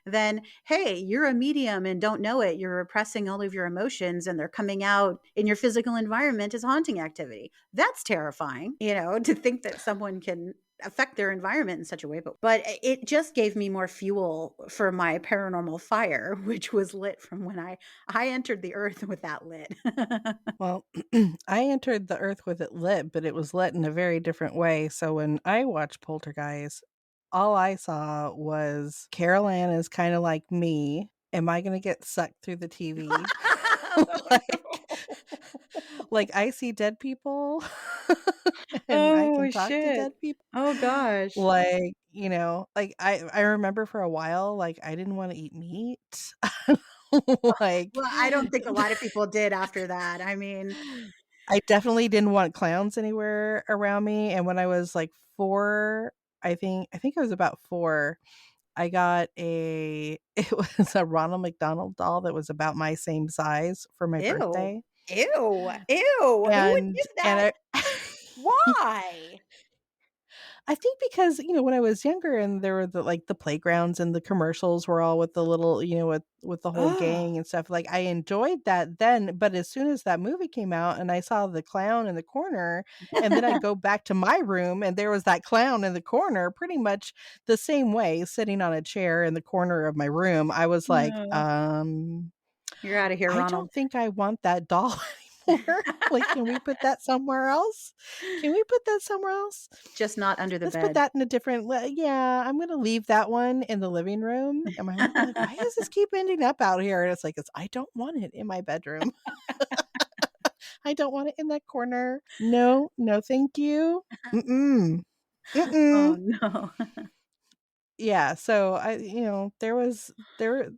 Speaker 2: than, hey, you're a medium and don't know it. You're repressing all of your emotions and they're coming out in your physical environment as haunting activity. That's terrifying, to think that someone can affect their environment in such a way. But it just gave me more fuel for my paranormal fire, which was lit from when I entered the earth with that lit.
Speaker 1: Well, I entered the earth with it lit, but it was lit in a very different way. So when I watched Poltergeist, all I saw was Carol Ann is kind of like me. Am I going to get sucked through the TV?
Speaker 2: Oh
Speaker 1: like,
Speaker 2: no.
Speaker 1: like I see dead people and I
Speaker 2: Oh
Speaker 1: can talk to
Speaker 2: shit.
Speaker 1: dead people.
Speaker 2: Oh gosh.
Speaker 1: Like, like I remember for a while, like I didn't want to eat meat. like
Speaker 2: Well, I don't think a lot of people did after that. I mean,
Speaker 1: I definitely didn't want clowns anywhere around me, and when I was, like, 4, I think I was about 4, I got a it was a Ronald McDonald doll that was about my same size for my
Speaker 2: ew.
Speaker 1: birthday,
Speaker 2: Ew. Ew. Who would
Speaker 1: and
Speaker 2: give that?
Speaker 1: I
Speaker 2: Why?
Speaker 1: I think because, when I was younger and there were the playgrounds and the commercials were all with the little, with the whole
Speaker 2: Oh.
Speaker 1: gang and stuff, like, I enjoyed that then, but as soon as that movie came out and I saw the clown in the corner, and then I go back to my room and there was that clown in the corner pretty much the same way, sitting on a chair in the corner of my room, I was like,
Speaker 2: No. You're out of here,
Speaker 1: I
Speaker 2: Ronald.
Speaker 1: don't think I want that doll anymore. Like, can we put that somewhere else? Can we put that somewhere else?
Speaker 2: Just not under the
Speaker 1: Let's put
Speaker 2: bed.
Speaker 1: that in a different yeah, I'm gonna leave that one in the living room, and my mom will be like, "Why does this keep ending up out here?" And it's like, "It's I don't want it in my bedroom. I don't want it in that corner. No, no, thank you. Mm-mm.
Speaker 2: Oh
Speaker 1: Mm-mm."
Speaker 2: no.
Speaker 1: Yeah, so there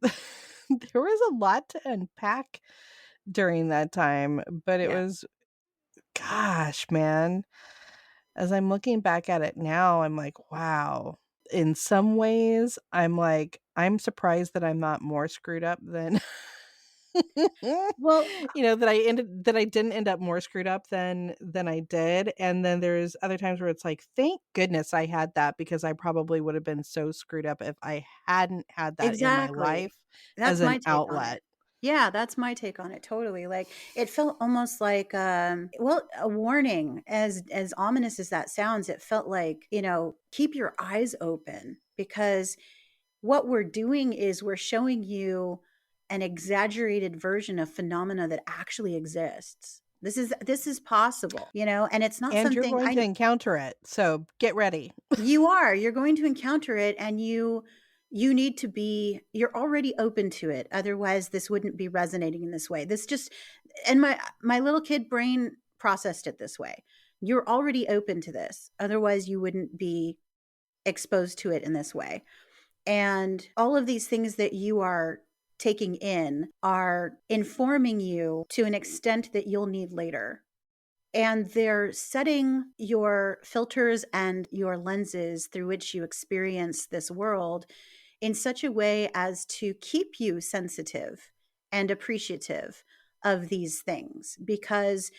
Speaker 1: there was a lot to unpack during that time, but it
Speaker 2: Yeah.
Speaker 1: was gosh, man. As I'm looking back at it now, I'm like, wow. In some ways, I'm like, I'm surprised that I'm not more screwed up than
Speaker 2: Well,
Speaker 1: that I didn't end up more screwed up than I did. And then there's other times where it's like, thank goodness I had that because I probably would have been so screwed up if I hadn't had that in my
Speaker 2: exactly.
Speaker 1: life as
Speaker 2: That's
Speaker 1: an
Speaker 2: my take on it.
Speaker 1: outlet.
Speaker 2: Yeah, that's my take on it, totally. Like, it felt almost like, well, a warning. As ominous as that sounds, it felt like, keep your eyes open because what we're doing is we're showing you an exaggerated version of phenomena that actually exists. This is possible, and it's not
Speaker 1: And you're
Speaker 2: something
Speaker 1: going to encounter it. So get ready.
Speaker 2: you're going to encounter it, and you need to be you're already open to it, otherwise this wouldn't be resonating in this way. This just and my little kid brain processed it this way. You're already open to this, otherwise you wouldn't be exposed to it in this way. And all of these things that you are taking in are informing you to an extent that you'll need later, and they're setting your filters and your lenses through which you experience this world in such a way as to keep you sensitive and appreciative of these things. Because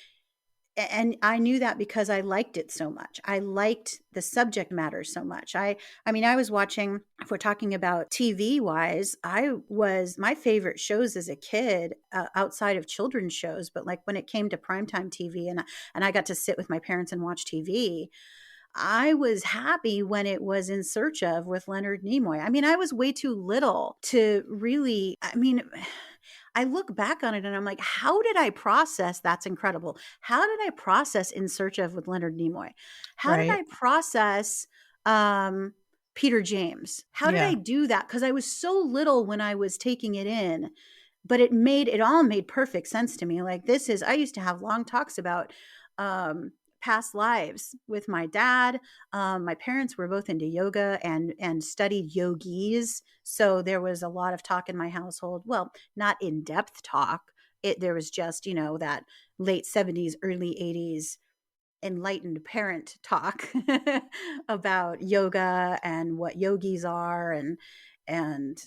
Speaker 2: and I knew that because I liked it so much. I liked the subject matter so much. I mean, I was watching, if we're talking about TV wise, my favorite shows as a kid, outside of children's shows, but like when it came to primetime TV and I got to sit with my parents and watch TV, I was happy when it was In Search of with Leonard Nimoy. I mean, I was way too little to really, I mean, I look back on it and I'm like, how did I process That's Incredible? How did I process In Search of with Leonard Nimoy? How did
Speaker 1: Right.
Speaker 2: I process um, Peter James? How did I
Speaker 1: Yeah.
Speaker 2: do that? Because I was so little when I was taking it in, but it all made perfect sense to me. Like, I used to have long talks about past lives with my dad. My parents were both into yoga and studied yogis, so there was a lot of talk in my household. Well, not in depth talk. There was just that late 70s, early 80s enlightened parent talk about yoga and what yogis are and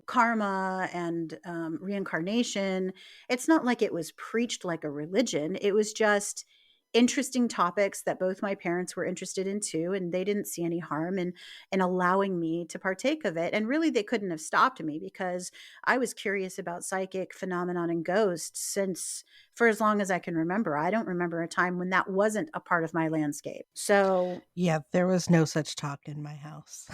Speaker 2: karma and reincarnation. It's not like it was preached like a religion. It was just interesting topics that both my parents were interested in too, and they didn't see any harm in allowing me to partake of it. And really, they couldn't have stopped me because I was curious about psychic phenomenon and ghosts since for as long as I can remember. I don't remember a time when that wasn't a part of my landscape. So
Speaker 1: Yeah, there was no such talk in my house.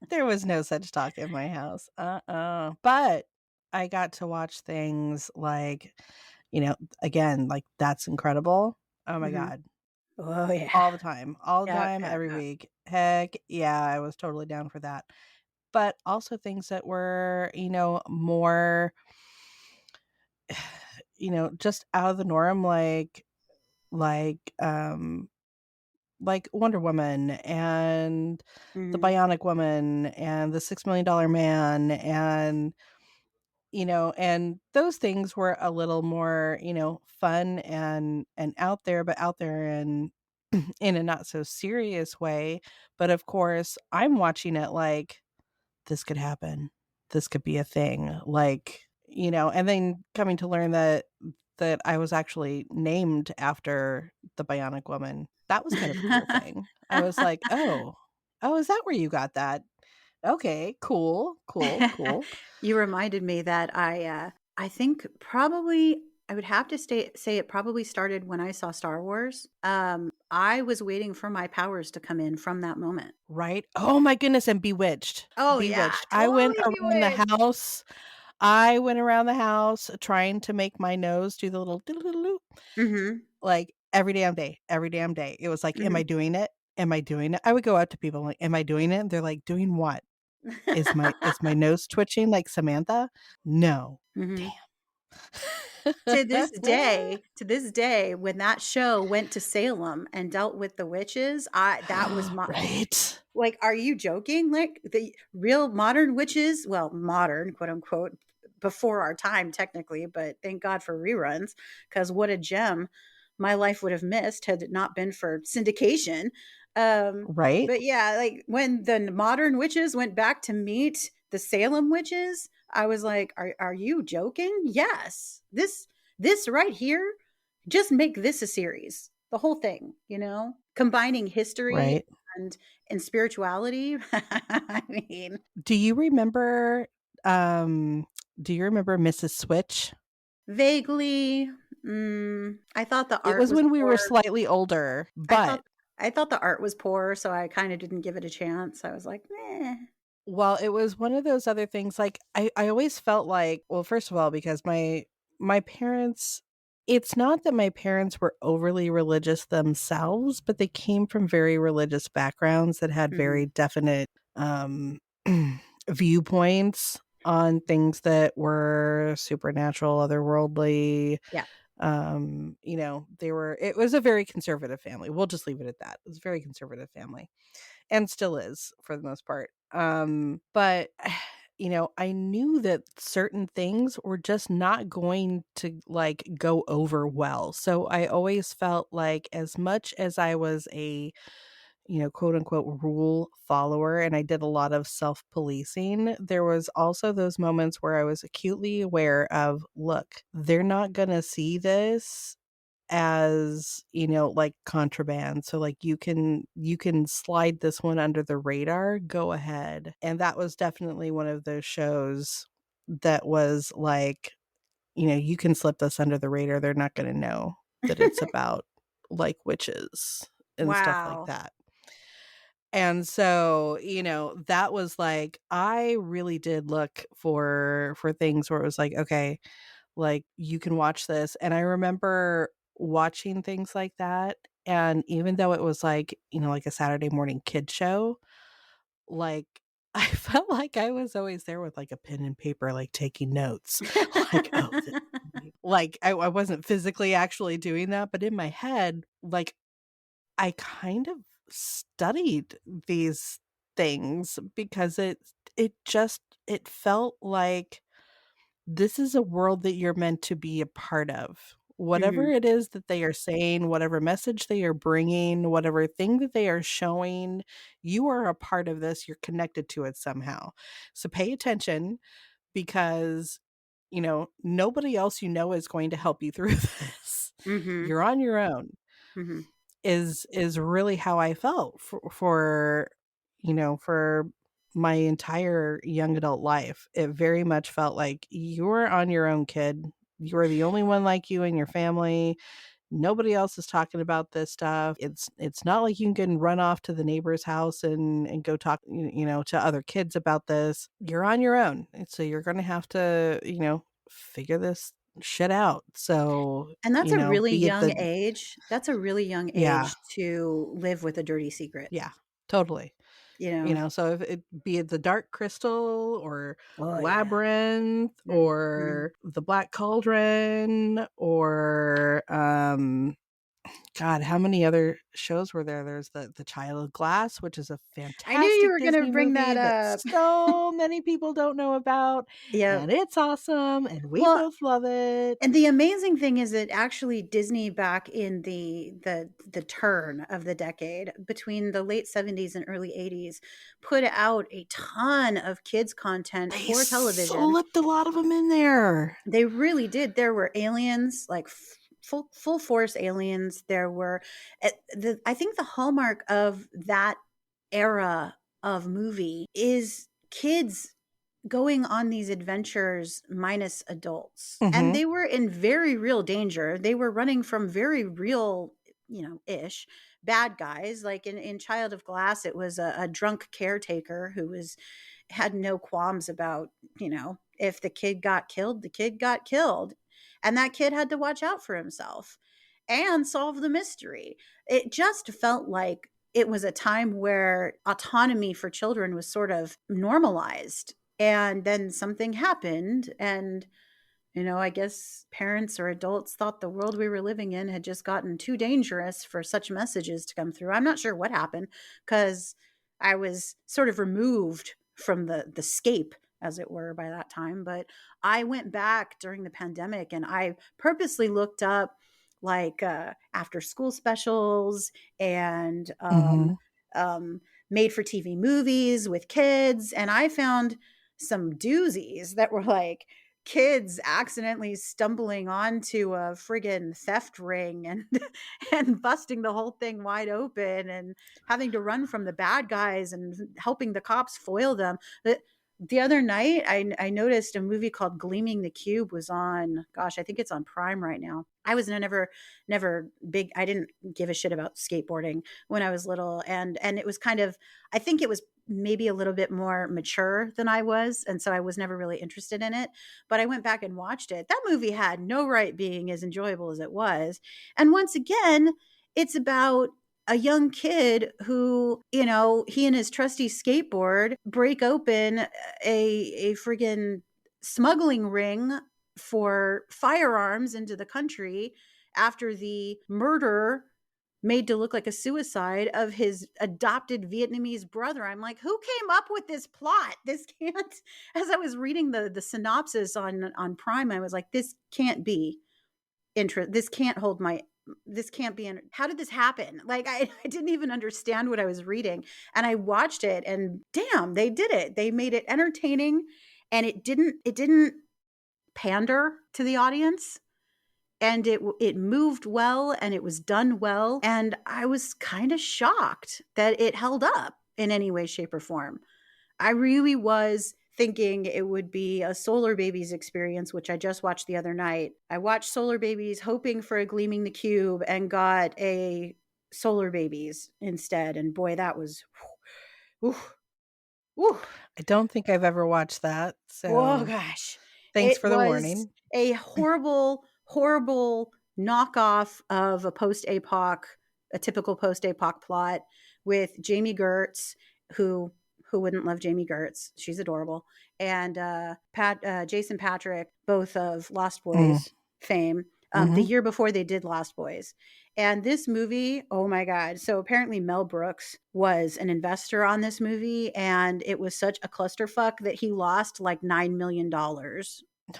Speaker 1: There was no such talk in my house. But I got to watch things like, you know, again, like That's Incredible. Oh my
Speaker 2: Mhm.
Speaker 1: god.
Speaker 2: Oh yeah.
Speaker 1: All the
Speaker 2: Yep,
Speaker 1: time,
Speaker 2: yep,
Speaker 1: every
Speaker 2: yep.
Speaker 1: week. Heck yeah, I was totally down for that. But also things that were, more, just out of the norm, like, like Wonder Woman and the
Speaker 2: Mhm.
Speaker 1: Bionic Woman and the $6 Million Man, and those things were a little more, fun and out there, but out there in in a not so serious way. But of course, I'm watching it like this could happen. This could be a thing. Like, and then coming to learn that I was actually named after the Bionic Woman. That was kind of a cool thing. I was like, "Oh. Oh, is that where you got that? Okay, cool, cool, cool."
Speaker 2: You reminded me that I think probably I would have to say it probably started when I saw Star Wars. I was waiting for my powers to come in from that moment.
Speaker 1: Right? Oh my goodness, and Bewitched.
Speaker 2: Oh, yeah,
Speaker 1: Bewitched.
Speaker 2: totally bewitched.
Speaker 1: I went around the house trying to make my nose do the little doodle-doodle-doo,
Speaker 2: Mhm,
Speaker 1: like, every damn day, every damn day. It was like, "Am I
Speaker 2: mhm.
Speaker 1: doing it? Am I doing it?" I would go up to people like, "Am I doing it?" They're like, "Doing what? Is my nose twitching like Samantha?" "No."
Speaker 2: Mhm.
Speaker 1: Damn.
Speaker 2: To this day, when that show went to Salem and dealt with the witches, I that was my
Speaker 1: Right?
Speaker 2: like, are you joking? Like, the real modern witches, well, modern, quote unquote, before our time technically, but thank God for reruns, because what a gem my life would have missed had it not been for syndication.
Speaker 1: Right?
Speaker 2: But yeah, like when the modern witches went back to meet the Salem witches, I was like, are you joking? Yes. This right here, just make this a series. The whole thing, combining history
Speaker 1: Right?
Speaker 2: and spirituality. I mean,
Speaker 1: Do you remember, um do you remember Mrs. Switch?
Speaker 2: vaguely, I thought the
Speaker 1: It
Speaker 2: art
Speaker 1: was
Speaker 2: was
Speaker 1: when we were
Speaker 2: poor.
Speaker 1: slightly older,
Speaker 2: I thought
Speaker 1: but
Speaker 2: I thought the art was poor, so I kinda didn't give it a chance. I was like, "Meh."
Speaker 1: well, it was one of those other things, like, I always felt like, well, first of all, because my parents, it's not that my parents were overly religious themselves, but they came from very religious backgrounds that had
Speaker 2: Mhm.
Speaker 1: very definite, um, viewpoints on things that were supernatural, otherworldly.
Speaker 2: Yeah.
Speaker 1: It was a very conservative family. We'll just leave it at that. It was a very conservative family and still is for the most part. But I knew that certain things were just not going to like go over well. So I always felt like as much as I was a, quote unquote rule follower and I did a lot of self-policing, there was also those moments where I was acutely aware of, look, they're not going to see this as, like contraband. So like you can slide this one under the radar, go ahead. And that was definitely one of those shows that was like, you can slip this under the radar. They're not going to know that it's about like witches and stuff like
Speaker 2: Wow.
Speaker 1: that. And so, that was like I really did look for things where it was like, okay, like, you can watch this, and I remember watching things like that, and even though it was, like, like a Saturday morning kid show, like, I felt like I was always there with, like, a pen and paper, like, taking notes, like, "Oh, this," like, I wasn't physically actually doing that, but in my head, like, I kind of studied these things because it felt like this is a world that you're meant to be a part of. whatever
Speaker 2: Mhm.
Speaker 1: it is that they are saying, whatever message they are bringing, whatever thing that they are showing, you are a part of this. You're connected to it somehow. So pay attention because, nobody else is going to help you through this.
Speaker 2: Mhm.
Speaker 1: You're on your own
Speaker 2: Mhm.
Speaker 1: is really how I felt for my entire young adult life. It very much felt like you're on your own, kid. You are the only one like you in your family. Nobody else is talking about this stuff. It's not like you can run off to the neighbor's house and go talk, to other kids about this. You're on your own. And so you're going to have to, figure this shit out. So,
Speaker 2: And that's a really
Speaker 1: be it
Speaker 2: young
Speaker 1: the
Speaker 2: age. That's a really young
Speaker 1: yeah,
Speaker 2: age to live with a dirty secret,
Speaker 1: yeah, totally.
Speaker 2: you know?
Speaker 1: So if it be it the Dark Crystal or
Speaker 2: Oh, yeah.
Speaker 1: Labyrinth
Speaker 2: Mhm.
Speaker 1: or the Black Cauldron or God, how many other shows were there? There's the Child of Glass, which is a
Speaker 2: I knew you
Speaker 1: fantastic
Speaker 2: were gonna
Speaker 1: Disney
Speaker 2: bring
Speaker 1: movie
Speaker 2: that
Speaker 1: that
Speaker 2: up.
Speaker 1: so many people don't know about, and
Speaker 2: Yep.
Speaker 1: it's awesome, and we
Speaker 2: Well,
Speaker 1: both love it.
Speaker 2: and the amazing thing is that actually Disney back in the turn of the decade between the late 70s and early 80s put out a ton of kids content
Speaker 1: They
Speaker 2: for television.
Speaker 1: slipped a lot of them in there.
Speaker 2: They really did. There were aliens, like full force aliens. There were I think the hallmark of that era of movie is kids going on these adventures minus adults. And
Speaker 1: Mhm.
Speaker 2: they were in very real danger. They were running from very real, ish bad guys. Like in Child of Glass, it was a drunk caretaker who was had no qualms about, if the kid got killed, the kid got killed. And that kid had to watch out for himself and solve the mystery. It just felt like it was a time where autonomy for children was sort of normalized. And then something happened, and I guess parents or adults thought the world we were living in had just gotten too dangerous for such messages to come through. I'm not sure what happened because I was sort of removed from the scape, as it were, by that time. But I went back during the pandemic and I purposely looked up like after school specials and
Speaker 1: Mhm.
Speaker 2: um, made for TV movies with kids. And I found some doozies that were like, kids accidentally stumbling onto a friggin' theft ring and and busting the whole thing wide open and having to run from the bad guys and helping the cops foil them. The other night, I noticed a movie called Gleaming the Cube was on. Gosh, I think it's on Prime right now. I was never big. I didn't give a shit about skateboarding when I was little, and it was kind of. I think it was maybe a little bit more mature than I was, and so I was never really interested in it. But I went back and watched it. That movie had no right being as enjoyable as it was. And once again, it's about a young kid who, he and his trusty skateboard break open a friggin' smuggling ring for firearms into the country after the murder made to look like a suicide of his adopted Vietnamese brother. I'm like, who came up with this plot? This can't. As I was reading the synopsis on Prime, I was like, this can't be interest. This can't hold my. This can't be. How did this happen? Like I didn't even understand what I was reading, and I watched it, and damn, they did it. They made it entertaining, and it didn't pander to the audience, and it moved well and it was done well, and I was kind of shocked that it held up in any way, shape, or form. I really was thinking it would be a Solar Babies experience, which I just watched the other night. I watched Solar Babies hoping for a Gleaming the Cube and got a Solar Babies instead, and boy, that was whew, whew.
Speaker 1: I don't think I've ever watched that,
Speaker 2: Oh
Speaker 1: so
Speaker 2: gosh.
Speaker 1: thanks
Speaker 2: It
Speaker 1: for the
Speaker 2: was
Speaker 1: warning.
Speaker 2: a horrible, horrible knockoff of a typical post-apoc plot with Jamie Gertz, who wouldn't love Jamie Gertz? She's adorable. And Jason Patrick, both of Lost
Speaker 1: Mm,
Speaker 2: Boys fame, the
Speaker 1: mhm.
Speaker 2: year before they did Lost Boys. And this movie, oh my God. So apparently Mel Brooks was an investor on this movie, and it was such a clusterfuck that he lost like $9 million.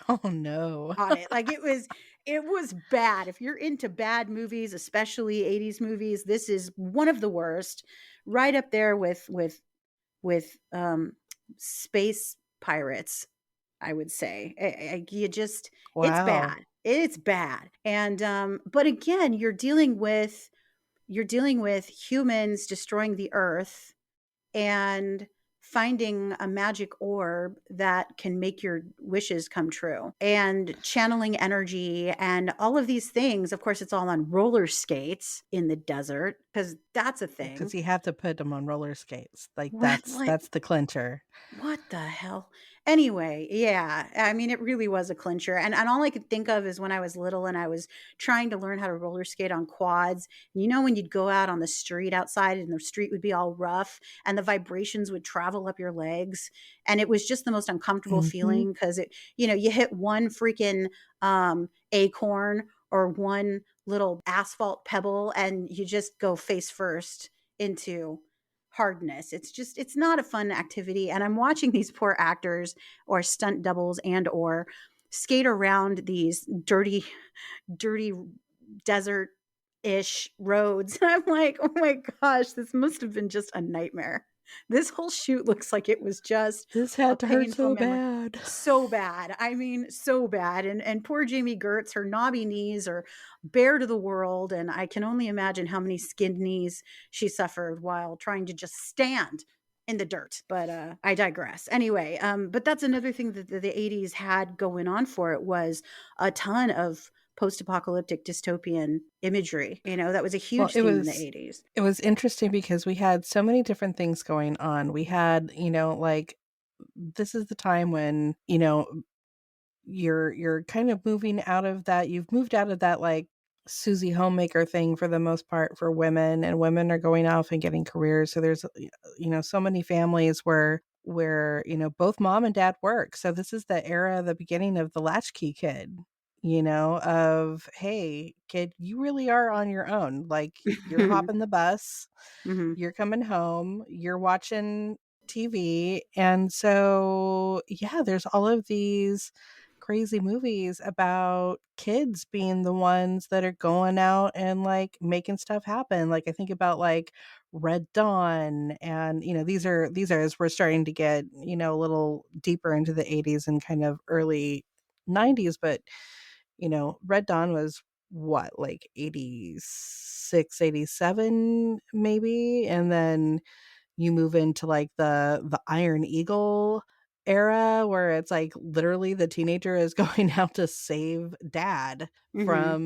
Speaker 1: Oh, no.
Speaker 2: on it. Like it was bad. If you're into bad movies, especially 80s movies, this is one of the worst. Right up there with space pirates, I would say. You just it's
Speaker 1: Wow.
Speaker 2: bad. It's bad. And but again, you're dealing with humans destroying the earth and finding a magic orb that can make your wishes come true and channeling energy and all of these things. Of course, it's all on roller skates in the desert because that's a thing.
Speaker 1: Because you have to put them on roller skates. Like,
Speaker 2: What? Like,
Speaker 1: that's the clincher.
Speaker 2: what the hell? Anyway, yeah, I mean, it really was a clincher, and all I could think of is when I was little and I was trying to learn how to roller skate on quads. And you know when you'd go out on the street outside and the street would be all rough and the vibrations would travel up your legs, and it was just the most uncomfortable
Speaker 1: Mhm.
Speaker 2: feeling because you hit one freaking acorn or one little asphalt pebble and you just go face first into hardness. It's not a fun activity, and I'm watching these poor actors or stunt doubles and or skate around these dirty desert-ish roads. And I'm like, "Oh my gosh, this must have been just a nightmare." This whole shoot looks like it was just
Speaker 1: This
Speaker 2: a
Speaker 1: had to hurt
Speaker 2: painful
Speaker 1: so
Speaker 2: memory.
Speaker 1: bad.
Speaker 2: So bad. I mean, so bad. And poor Jamie Gertz, her knobby knees are bare to the world, and I can only imagine how many skinned knees she suffered while trying to just stand in the dirt. But I digress. Anyway, but that's another thing that the 80s had going on for it was a ton of post-apocalyptic dystopian imagery. That was a
Speaker 1: Well,
Speaker 2: huge theme in the 80s.
Speaker 1: it was interesting because we had so many different things going on. We had, like, this is the time when, you're kind of moving out of that. You've moved out of that, like, Susie homemaker thing for the most part for women, and women are going off and getting careers. So there's, so many families where, both mom and dad work. So this is the era, the beginning of the latchkey kid, of, hey, kid, you really are on your own. Like, you're hopping the bus,
Speaker 2: Mhm.
Speaker 1: you're coming home, you're watching TV. And so, yeah, there's all of these crazy movies about kids being the ones that are going out and, like, making stuff happen. Like, I think about, like, Red Dawn, and these are as we're starting to get, a little deeper into the 80s and kind of early 90s. But Red Dawn was what, like 86, 87, maybe? And then you move into, like, the Iron Eagle era, where it's, like, literally the teenager is going out to save dad
Speaker 2: Mhm.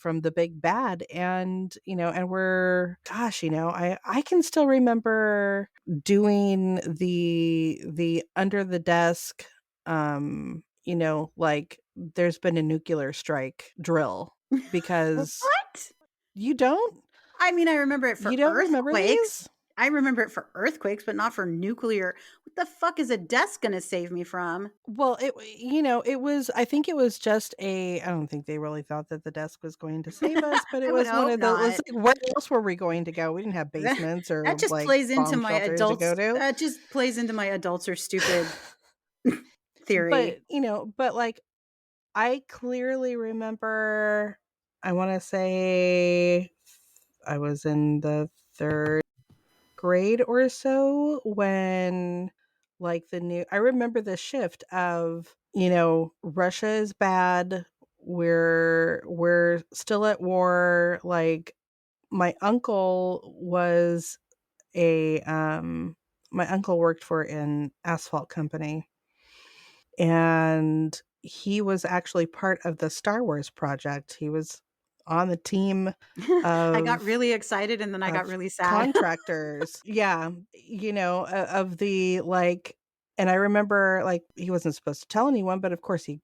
Speaker 1: from the big bad. And we're, gosh, I can still remember doing the under the desk, like, there's been a nuclear strike drill, because
Speaker 2: What?
Speaker 1: you don't
Speaker 2: I mean, I remember it
Speaker 1: you
Speaker 2: for
Speaker 1: don't remember
Speaker 2: earthquakes.
Speaker 1: these?
Speaker 2: I remember it for earthquakes, but not for nuclear. What the fuck is a desk gonna save me from?
Speaker 1: Well, it was, I think it was just I don't think they really thought that the desk was going to save us, but it
Speaker 2: I would
Speaker 1: was one
Speaker 2: hope
Speaker 1: of the it was
Speaker 2: not.
Speaker 1: like, where else were we going to go? We didn't have
Speaker 2: That
Speaker 1: basements or,
Speaker 2: that just
Speaker 1: like,
Speaker 2: plays into
Speaker 1: bomb
Speaker 2: my
Speaker 1: shelters to
Speaker 2: adults
Speaker 1: go to.
Speaker 2: that just plays into my adults are stupid
Speaker 1: But,
Speaker 2: theory.
Speaker 1: like, I clearly remember, I wanna say I was in the 3rd grade or so when, like, I remember the shift of, Russia is bad, we're still at war. Like, my uncle was a my uncle worked for an asphalt company, and he was actually part of the Star Wars project. He was on the team
Speaker 2: I got
Speaker 1: of
Speaker 2: really excited and then I got
Speaker 1: of
Speaker 2: really sad.
Speaker 1: contractors. Yeah, of the, like, and I remember, like, he wasn't supposed to tell anyone, but of course he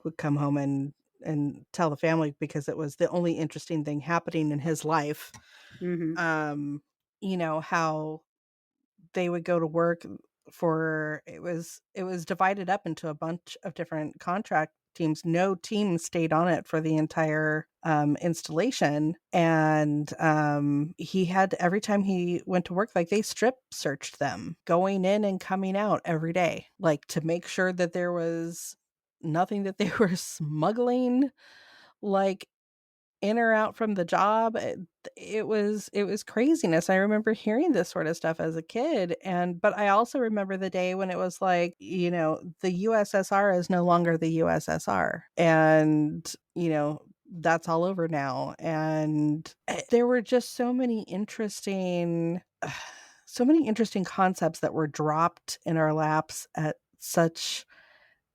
Speaker 1: would come home and tell the family because it was the only interesting thing happening in his life.
Speaker 2: Mhm.
Speaker 1: Um, how they would go to work for, it was divided up into a bunch of different contract teams. No team stayed on it for the entire installation. And he had, every time he went to work, like they strip searched them going in and coming out every day, like to make sure that there was nothing that they were smuggling, like in or out from the job. It was craziness. I remember hearing this sort of stuff as a kid, and but I also remember the day when it was like, the USSR is no longer the USSR, and that's all over now. And there were just so many interesting concepts that were dropped in our laps at such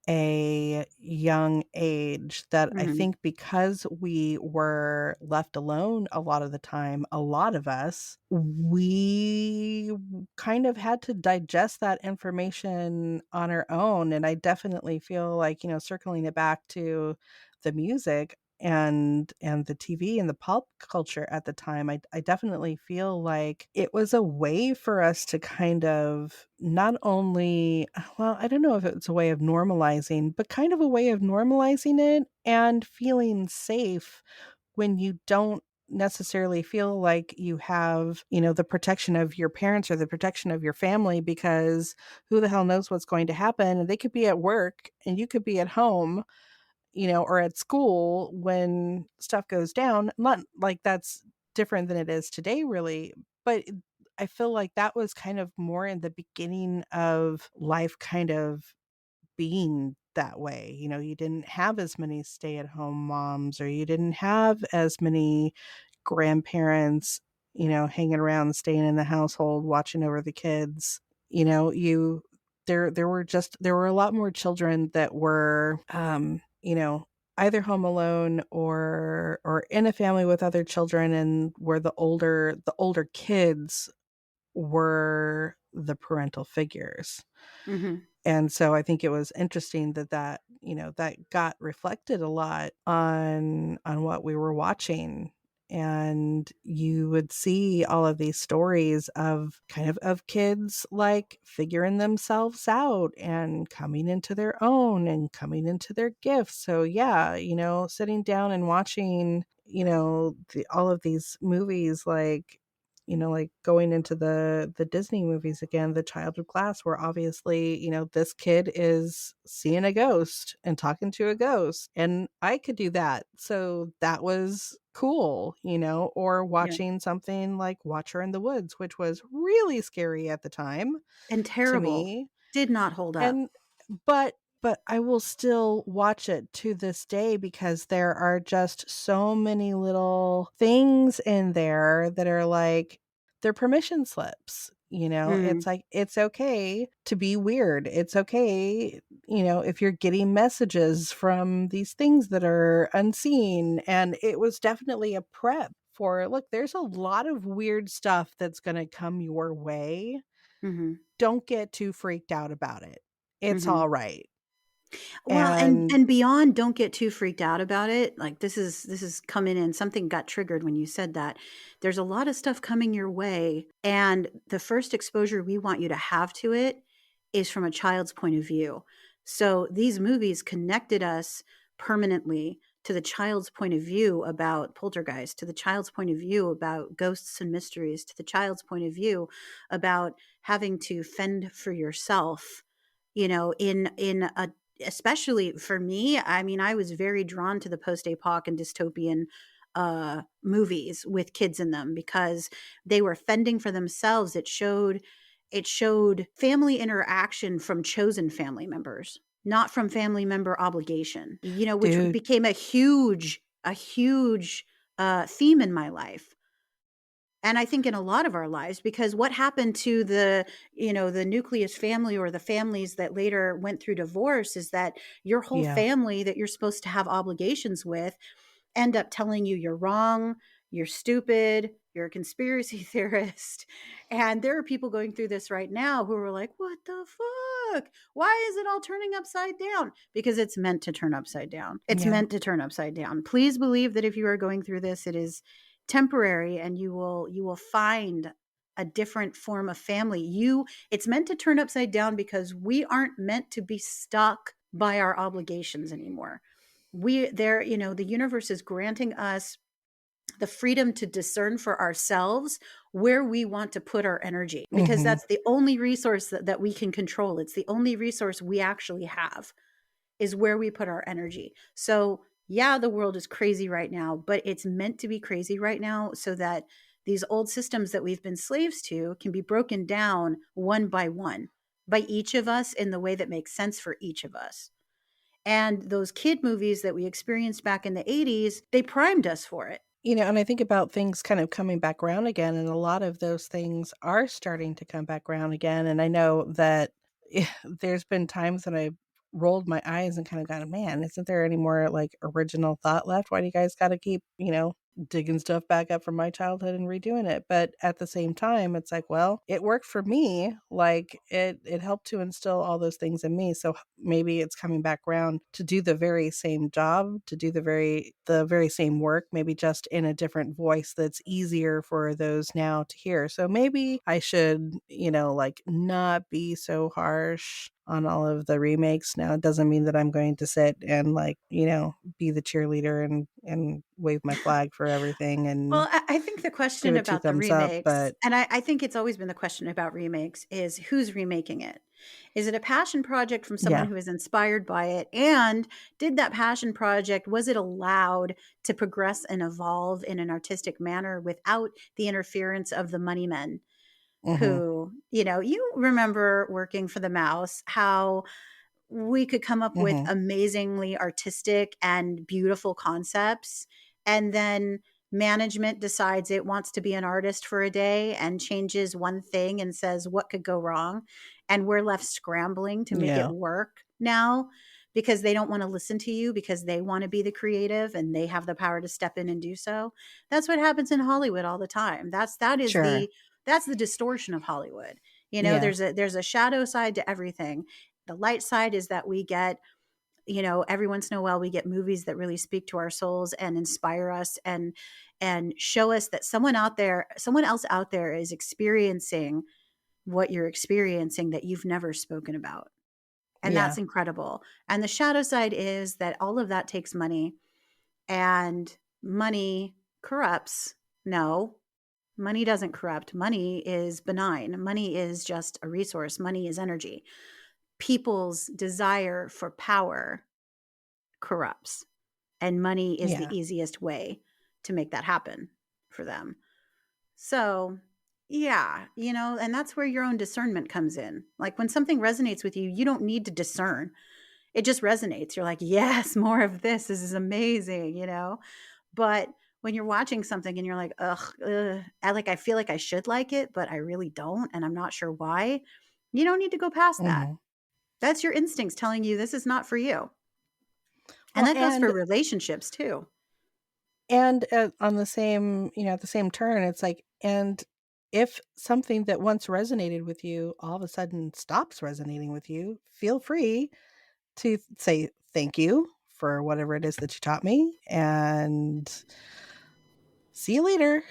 Speaker 1: a young age, that I
Speaker 2: Mhm.
Speaker 1: think because we were left alone a lot of the time, a lot of us, we kind of had to digest that information on our own. And I definitely feel like, circling it back to the music and the TV and the pop culture at the time, I definitely feel like it was a way for us to kind of not only, well, I don't know if it's a way of normalizing, but kind of a way of normalizing it and feeling safe when you don't necessarily feel like you have, the protection of your parents or the protection of your family, because who the hell knows what's going to happen. And they could be at work and you could be at home, or at school when stuff goes down. Not like that's different than it is today, really. But I feel like that was kind of more in the beginning of life, kind of being that way. You didn't have as many stay at home moms, or you didn't have as many grandparents, hanging around, staying in the household, watching over the kids. You there were a lot more children that were either home alone or in a family with other children, and where the older kids were the parental figures.
Speaker 2: Mhm.
Speaker 1: And so I think it was interesting that got reflected a lot on what we were watching. And you would see all of these stories of kind of kids like figuring themselves out and coming into their own and coming into their gifts. So yeah, sitting down and watching, all of these movies, like going into the Disney movies again, The Child of Glass, where obviously, this kid is seeing a ghost and talking to a ghost, and I could do that. So that was cool, or
Speaker 2: Yeah.
Speaker 1: watching something like Watcher in the Woods, which was really scary at the time
Speaker 2: And
Speaker 1: to
Speaker 2: terrible.
Speaker 1: me.
Speaker 2: Did not hold up.
Speaker 1: And but I will still watch it to this day, because there are just so many little things in there that are like, they're permission slips. It's
Speaker 2: Mm.
Speaker 1: like, it's okay to be weird. It's okay, if you're getting messages from these things that are unseen. And it was definitely a prep for, look, there's a lot of weird stuff that's going to come your way.
Speaker 2: Mhm.
Speaker 1: Don't get too freaked out about it. It's
Speaker 2: Mhm.
Speaker 1: all right.
Speaker 2: Well, and
Speaker 1: And
Speaker 2: and beyond, don't get too freaked out about it. Like, this is coming in, something got triggered when you said that. There's a lot of stuff coming your way, and the first exposure we want you to have to it is from a child's point of view. So, these movies connected us permanently to the child's point of view about poltergeist, to the child's point of view about ghosts and mysteries, to the child's point of view about having to fend for yourself, in a, especially for me. I mean, I was very drawn to the post-apoc and dystopian movies with kids in them, because they were fending for themselves. It showed family interaction from chosen family members, not from family member obligation, which
Speaker 1: dude,
Speaker 2: became a huge theme in my life. And I think in a lot of our lives, because what happened to the nucleus family, or the families that later went through divorce, is that your whole
Speaker 1: yeah,
Speaker 2: family that you're supposed to have obligations with end up telling you you're wrong, you're stupid, you're a conspiracy theorist. And there are people going through this right now who are like, what the fuck? Why is it all turning upside down? Because it's meant to turn upside down. It's
Speaker 1: yeah,
Speaker 2: meant to turn upside down. Please believe that if you are going through this, it is temporary, and you will find a different form of family. It's meant to turn upside down because we aren't meant to be stuck by our obligations anymore. The universe is granting us the freedom to discern for ourselves where we want to put our energy, because
Speaker 1: Mhm.
Speaker 2: that's the only resource that we can control. It's the only resource we actually have, is where we put our energy. So, yeah, the world is crazy right now, but it's meant to be crazy right now so that these old systems that we've been slaves to can be broken down one by each of us in the way that makes sense for each of us. And those kid movies that we experienced back in the 80's, they primed us for it.
Speaker 1: And I think about things kind of coming back around again, and a lot of those things are starting to come back around again. And I know that there's been times that I rolled my eyes and kind of gone, man, isn't there any more like original thought left? Why do you guys got to keep, digging stuff back up from my childhood and redoing it? But at the same time, it's like, well, it worked for me. Like it helped to instill all those things in me. So maybe it's coming back around to do the very same job, to do the very same work, maybe just in a different voice that's easier for those now to hear. So maybe I should, like not be so harsh on all of the remakes. Now it doesn't mean that I'm going to sit and like, be the cheerleader and wave my flag for everything
Speaker 2: Well,
Speaker 1: and
Speaker 2: I think the
Speaker 1: give
Speaker 2: question
Speaker 1: it two
Speaker 2: about the
Speaker 1: thumbs up,
Speaker 2: remakes,
Speaker 1: but
Speaker 2: and I think it's always been the question about remakes, is who's remaking it? Is it a passion project from someone
Speaker 1: yeah.
Speaker 2: who is inspired by it? And did that passion project, was it allowed to progress and evolve in an artistic manner without the interference of the money men
Speaker 1: Mhm.
Speaker 2: who, you remember working for the mouse, how we could come up with
Speaker 1: Mhm.
Speaker 2: amazingly artistic and beautiful concepts, and then management decides it wants to be an artist for a day and changes one thing and says what could go wrong, and we're left scrambling to make it
Speaker 1: Yeah.
Speaker 2: work now because they don't want to listen to you, because they want to be the creative and they have the power to step in and do so. That's what happens in Hollywood all the time.
Speaker 1: Sure.
Speaker 2: That's the distortion of Hollywood.
Speaker 1: Yeah.
Speaker 2: There's a shadow side to everything. The light side is that we get, every once in a while we get movies that really speak to our souls and inspire us and show us that someone else out there is experiencing what you're experiencing that you've never spoken about. And
Speaker 1: Yeah.
Speaker 2: that's incredible. And the shadow side is that all of that takes money, and money corrupts. No, money doesn't corrupt. Money is benign. Money is just a resource. Money is energy. People's desire for power corrupts, and money is
Speaker 1: Yeah.
Speaker 2: the easiest way to make that happen for them. So, yeah, and that's where your own discernment comes in. Like when something resonates with you, you don't need to discern. It just resonates. You're like, yes, more of this. This is amazing. But when you're watching something and you're like, ugh, I feel like I should like it, but I really don't. And I'm not sure why. You don't need to go past that.
Speaker 1: Mhm.
Speaker 2: That's your instincts telling you this is not for you. And
Speaker 1: Well,
Speaker 2: that goes for
Speaker 1: and
Speaker 2: relationships too.
Speaker 1: on the same, at the same turn, it's like, and if something that once resonated with you all of a sudden stops resonating with you, feel free to say thank you for whatever it is that you taught me and see you later.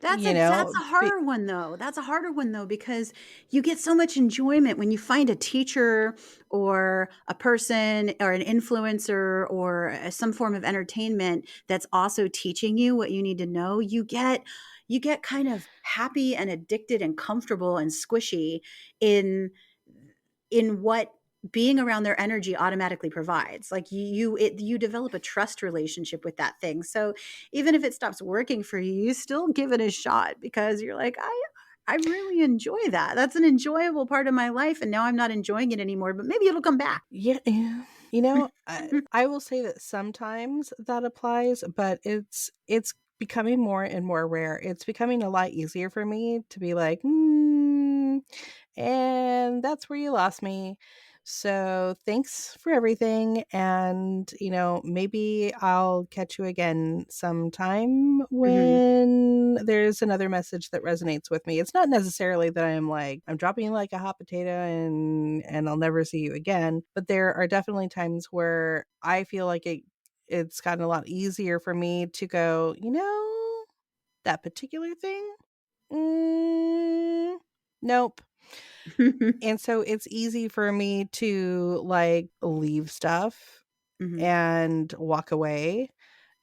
Speaker 2: That's a harder one though. That's a harder one though, because you get so much enjoyment when you find a teacher or a person or an influencer or some form of entertainment that's also teaching you what you need to know. You get kind of happy and addicted and comfortable and squishy in what being around their energy automatically provides. Like you develop a trust relationship with that thing. So even if it stops working for you, you still give it a shot because you're like, I really enjoy that. That's an enjoyable part of my life, and now I'm not enjoying it anymore, but maybe it'll come back.
Speaker 1: Yeah, yeah. I will say that sometimes that applies, but it's becoming more and more rare. It's becoming a lot easier for me to be like, and that's where you lost me. So thanks for everything. And, maybe I'll catch you again sometime
Speaker 2: Mhm.
Speaker 1: when there's another message that resonates with me. It's not necessarily that I'm dropping you like a hot potato and I'll never see you again. But there are definitely times where I feel like it's gotten a lot easier for me to go, that particular thing. Mm, nope. And so it's easy for me to like leave stuff
Speaker 2: Mhm.
Speaker 1: and walk away.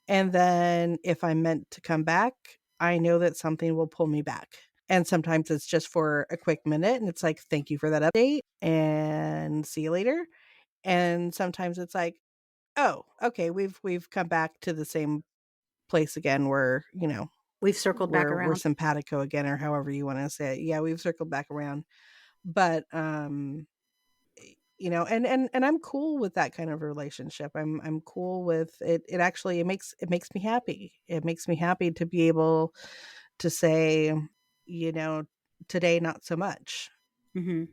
Speaker 1: And then if I'm meant to come back, I know that something will pull me back. And sometimes it's just for a quick minute and it's like, thank you for that update and see you later. And sometimes it's like, oh, okay, we've come back to the same place again where,
Speaker 2: We've circled back
Speaker 1: we're
Speaker 2: around.
Speaker 1: simpatico again or however you want to say it. Yeah, we've circled back around. But and I'm cool with that kind of relationship. I'm cool with it. It makes me happy. It makes me happy to be able to say, you know, today not so much.
Speaker 2: Mhm.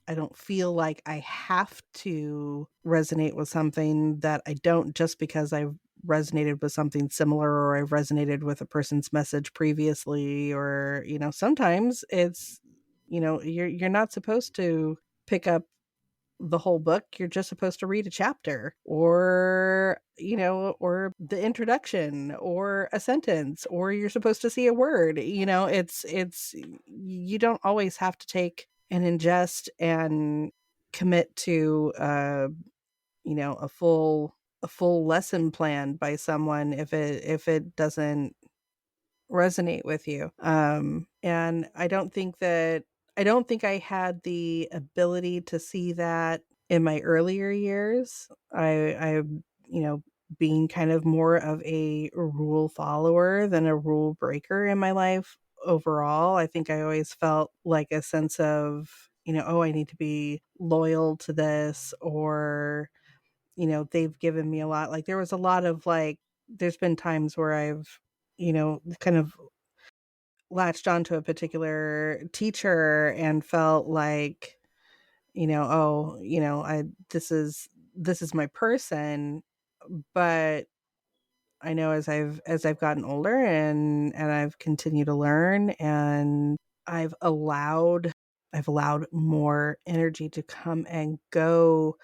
Speaker 1: I don't feel like I have to resonate with something that I don't just because I've resonated with something similar or I've resonated with a person's message previously or, sometimes it's, you're not supposed to pick up the whole book. You're just supposed to read a chapter or the introduction or a sentence or you're supposed to see a word. It's you don't always have to take and ingest and commit to a full lesson plan by someone if it doesn't resonate with you. And I don't think I had the ability to see that in my earlier years. I being kind of more of a rule follower than a rule breaker in my life overall. I think I always felt like a sense of, oh, I need to be loyal to this or they've given me a lot. Like there was a lot of like there's been times where I've kind of latched onto a particular teacher and felt like, oh, I this is my person, but I know as I've gotten older and I've continued to learn and I've allowed I've allowed more energy to come and go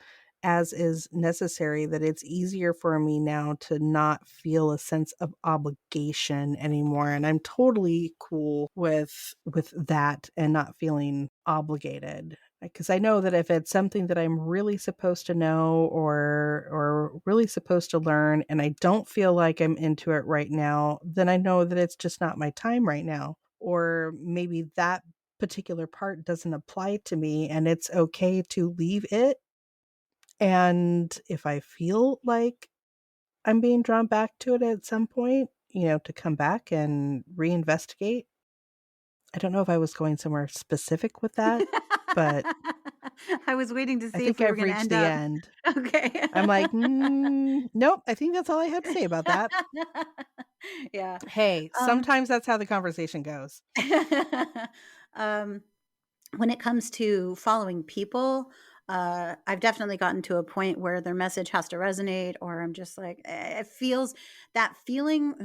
Speaker 1: as is necessary, that it's easier for me now to not feel a sense of obligation anymore, and I'm totally cool with that and not feeling obligated, because I know that if it's something that I'm really supposed to know or really supposed to learn and I don't feel like I'm into it right now, then I know that it's just not my time right now. Or maybe that particular part doesn't apply to me and it's okay to leave it. And if I feel like I'm being drawn back to it at some point, to come back and reinvestigate. I don't know if I was going somewhere specific with that, but
Speaker 2: I was waiting to
Speaker 1: I
Speaker 2: see if
Speaker 1: think
Speaker 2: we were
Speaker 1: I've
Speaker 2: gonna
Speaker 1: reached
Speaker 2: end
Speaker 1: the
Speaker 2: up.
Speaker 1: end.
Speaker 2: Okay.
Speaker 1: I'm like, nope, I think that's all I have to say about that.
Speaker 2: Yeah.
Speaker 1: Hey,
Speaker 2: Um
Speaker 1: sometimes that's how the conversation goes.
Speaker 2: um, when it comes to following people, I've definitely gotten to a point where their message has to resonate, or I'm just like, it feels that feeling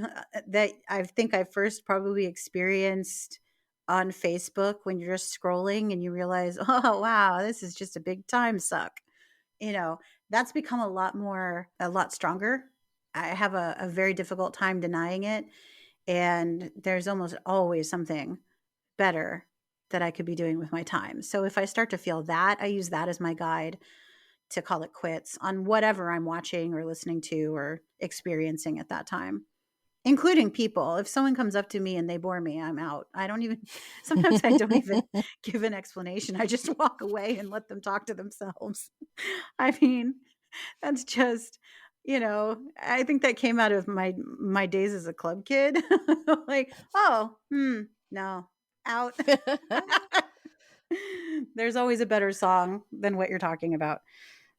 Speaker 2: that I think I first probably experienced on Facebook when you're just scrolling and you realize, oh, wow, this is just a big time suck. You know, that's become a lot stronger. I have a very difficult time denying it. And there's almost always something better that I could be doing with my time. So if I start to feel that, I use that as my guide to call it quits on whatever I'm watching or listening to or experiencing at that time, including people. If someone comes up to me and they bore me, I'm out. I don't even, sometimes I don't even give an explanation. I just walk away and let them talk to themselves. I mean, that's just, I think that came out of my days as a club kid. Like, oh, no, out. There's always a better song than what you're talking about.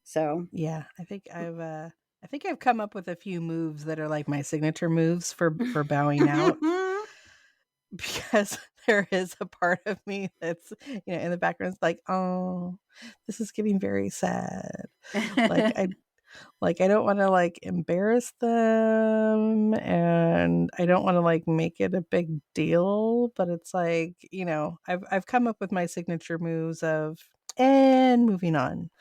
Speaker 2: So,
Speaker 1: Yeah, I think I've come up with a few moves that are like my signature moves for bowing out. Because there is a part of me that's, in the background, it's like, "Oh, this is getting very sad." Like, I don't wanna, like, embarrass them, and I don't wanna, like, make it a big deal, but it's like, I've come up with my signature moves of, "And moving on."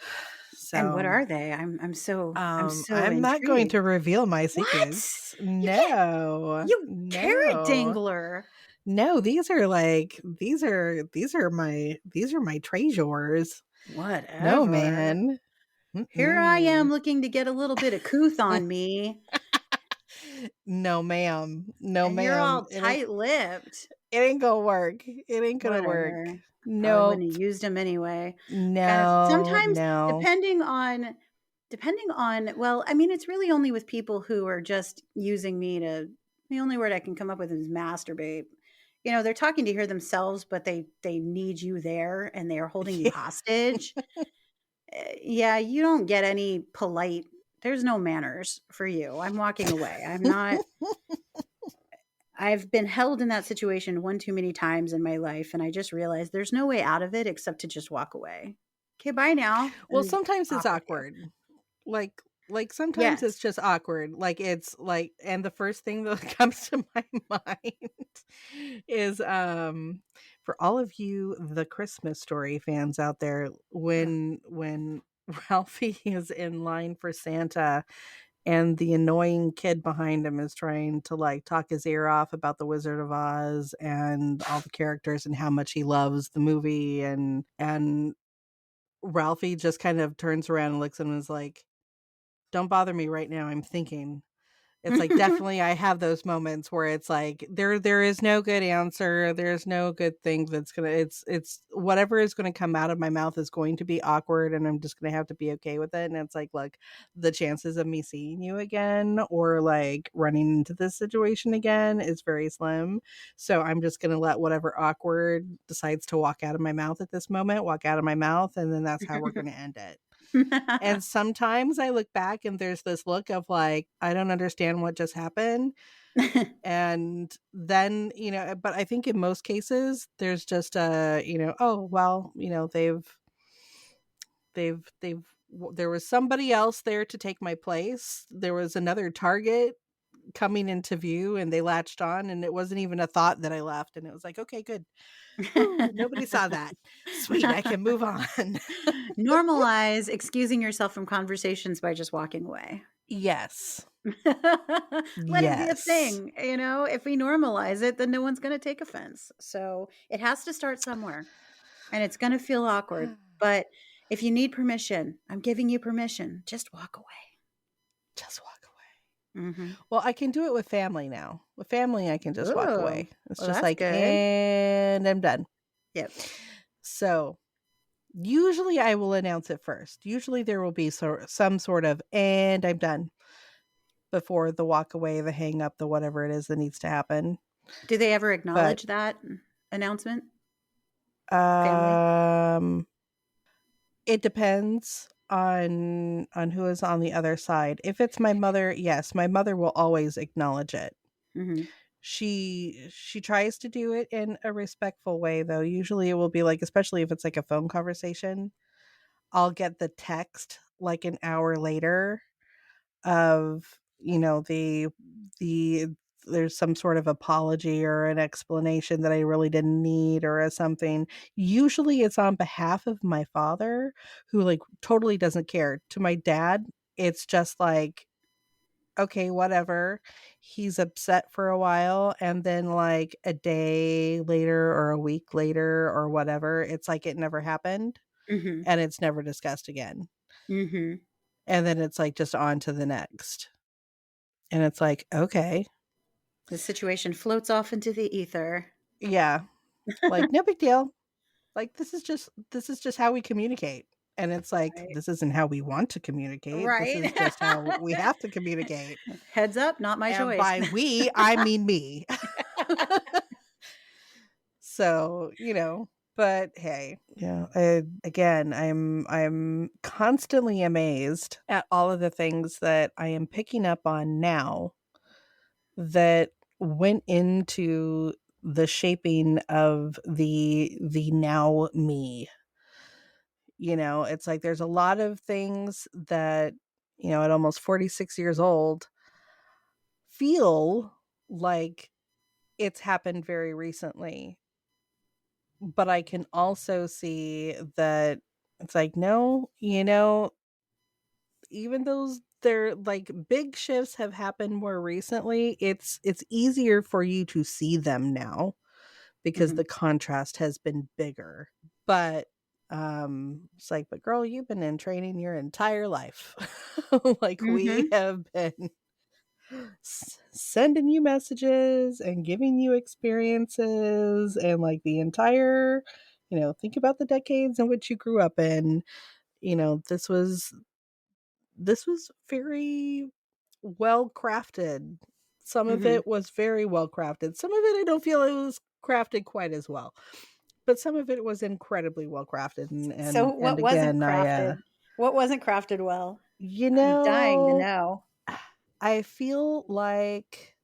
Speaker 2: and what
Speaker 1: So,
Speaker 2: are they? I'm so
Speaker 1: I'm not going
Speaker 2: intrigued.
Speaker 1: to reveal my
Speaker 2: What?
Speaker 1: secrets.
Speaker 2: You can't,
Speaker 1: No.
Speaker 2: you carrot
Speaker 1: No.
Speaker 2: dangler.
Speaker 1: No, these are my treasures. No,
Speaker 2: Whatever.
Speaker 1: man.
Speaker 2: Here I am
Speaker 1: Mm-mm.
Speaker 2: looking to get a little bit of couth on me,
Speaker 1: No, ma'am. No,
Speaker 2: and you're
Speaker 1: ma'am.
Speaker 2: all tight-lipped.
Speaker 1: It ain't gonna work. It ain't gonna work.
Speaker 2: Whatever. Probably wouldn't
Speaker 1: Nope.
Speaker 2: have used them anyway. Kind of
Speaker 1: No,
Speaker 2: sometimes
Speaker 1: no.
Speaker 2: depending on well, I mean, it's really only with people who are just using me to the only word I can come up with is masturbate. They're talking to hear themselves, but they need you there and they are holding you
Speaker 1: Yeah.
Speaker 2: hostage. Yeah, you don't get any polite there's no manners for you. I'm walking away. I've been held in that situation one too many times in my life, and I just realized there's no way out of it except to just walk away. Okay, bye now,
Speaker 1: Well,
Speaker 2: and
Speaker 1: sometimes it's
Speaker 2: off with you.
Speaker 1: awkward. Like sometimes it's
Speaker 2: Yes.
Speaker 1: just awkward. Like it's like and the first thing that comes to my mind is for all of you the Christmas Story fans out there
Speaker 2: Ugh.
Speaker 1: when Ralphie is in line for Santa and the annoying kid behind him is trying to like talk his ear off about the Wizard of Oz and all the characters and how much he loves the movie and Ralphie just kind of turns around and looks at him and is like, "Don't bother me right now, I'm thinking." It's like, definitely I have those moments where it's like, there is no good answer, there's no good thing that's gonna it's whatever is gonna come out of my mouth is going to be awkward, and I'm just gonna have to be okay with it, and it's like, "Look, the chances of me seeing you again or, like, running into this situation again is very slim, so I'm just gonna let whatever awkward decides to walk out of my mouth at this moment, walk out of my mouth, and then that's how we're gonna end it." And sometimes I look back and there's this look of like, I don't understand what just happened. And then, but I think in most cases there's just oh, well, there was somebody else there to take my place. There was another target coming into view and they latched on and it wasn't even a thought that I left. And it was like, okay, good. Whew, nobody saw that. Sweet. I can move on.
Speaker 2: Normalize excusing yourself from conversations by just walking away.
Speaker 1: Yes.
Speaker 2: Let it be a
Speaker 1: Yes.
Speaker 2: thing, if we normalize it, then no one's gonna take offense. So, it has to start somewhere, and it's gonna feel awkward, but if you need permission, I'm giving you permission, just walk away.
Speaker 1: Just walk away.
Speaker 2: Mhm.
Speaker 1: Well, I can do it with family now. With family, I can just walk
Speaker 2: Ooh,
Speaker 1: away. It's
Speaker 2: well,
Speaker 1: just
Speaker 2: that's
Speaker 1: like,
Speaker 2: good.
Speaker 1: and I'm done.
Speaker 2: Yep.
Speaker 1: So usually I will announce it first. Usually there will be some sort of, and I'm done before the walk away, the hang up, the whatever it is that needs to happen.
Speaker 2: Do they ever
Speaker 1: But
Speaker 2: acknowledge that announcement? Family?
Speaker 1: um, it depends on who is on the other side. If it's my mother, yes, my mother will always acknowledge it.
Speaker 2: Mhm.
Speaker 1: She tries to do it in a respectful way, though. Usually it will be like, especially if it's like a phone conversation, I'll get the text like an hour later of, the there's some sort of apology or an explanation that I really didn't need or something. Usually it's on behalf of my father who like totally doesn't care. To my dad, it's just like, okay, whatever. He's upset for a while, and then, like, a day later or a week later or whatever, it's like it never happened,
Speaker 2: Mhm.
Speaker 1: and it's never discussed again.
Speaker 2: Mhm.
Speaker 1: And then it's, like, just on to the next. And it's like, "Okay."
Speaker 2: The situation floats off into the ether.
Speaker 1: Yeah. Like, "No big deal." Like, this is just how we communicate. And it's like,
Speaker 2: Right.
Speaker 1: "This isn't how we want to communicate. This
Speaker 2: Right.
Speaker 1: is just how we have to communicate."
Speaker 2: Heads up, not my
Speaker 1: And
Speaker 2: choice.
Speaker 1: by we, I mean me. So, but hey, again, I'm constantly amazed at all of the things that I am picking up on now that went into the shaping of the now me. It's like there's a lot of things that, at almost 46 years old feel like it's happened very recently, but I can also see that it's like, no, even those they're like big shifts have happened more recently, it's easier for you to see them now because
Speaker 2: Mhm.
Speaker 1: the contrast has been bigger. But it's like, but girl, you've been in training your entire life. Like we
Speaker 2: Mhm.
Speaker 1: have been sending you messages and giving you experiences and like the entire, think about the decades in which you grew up in. This was very well crafted. Some of
Speaker 2: Mhm.
Speaker 1: it was very well crafted. Some of it I don't feel it was crafted quite as well. But some of it was incredibly well crafted, and
Speaker 2: So
Speaker 1: and
Speaker 2: what
Speaker 1: and
Speaker 2: wasn't
Speaker 1: again,
Speaker 2: crafted? What wasn't crafted well?
Speaker 1: you
Speaker 2: I'm dying to
Speaker 1: know,
Speaker 2: know.
Speaker 1: I feel like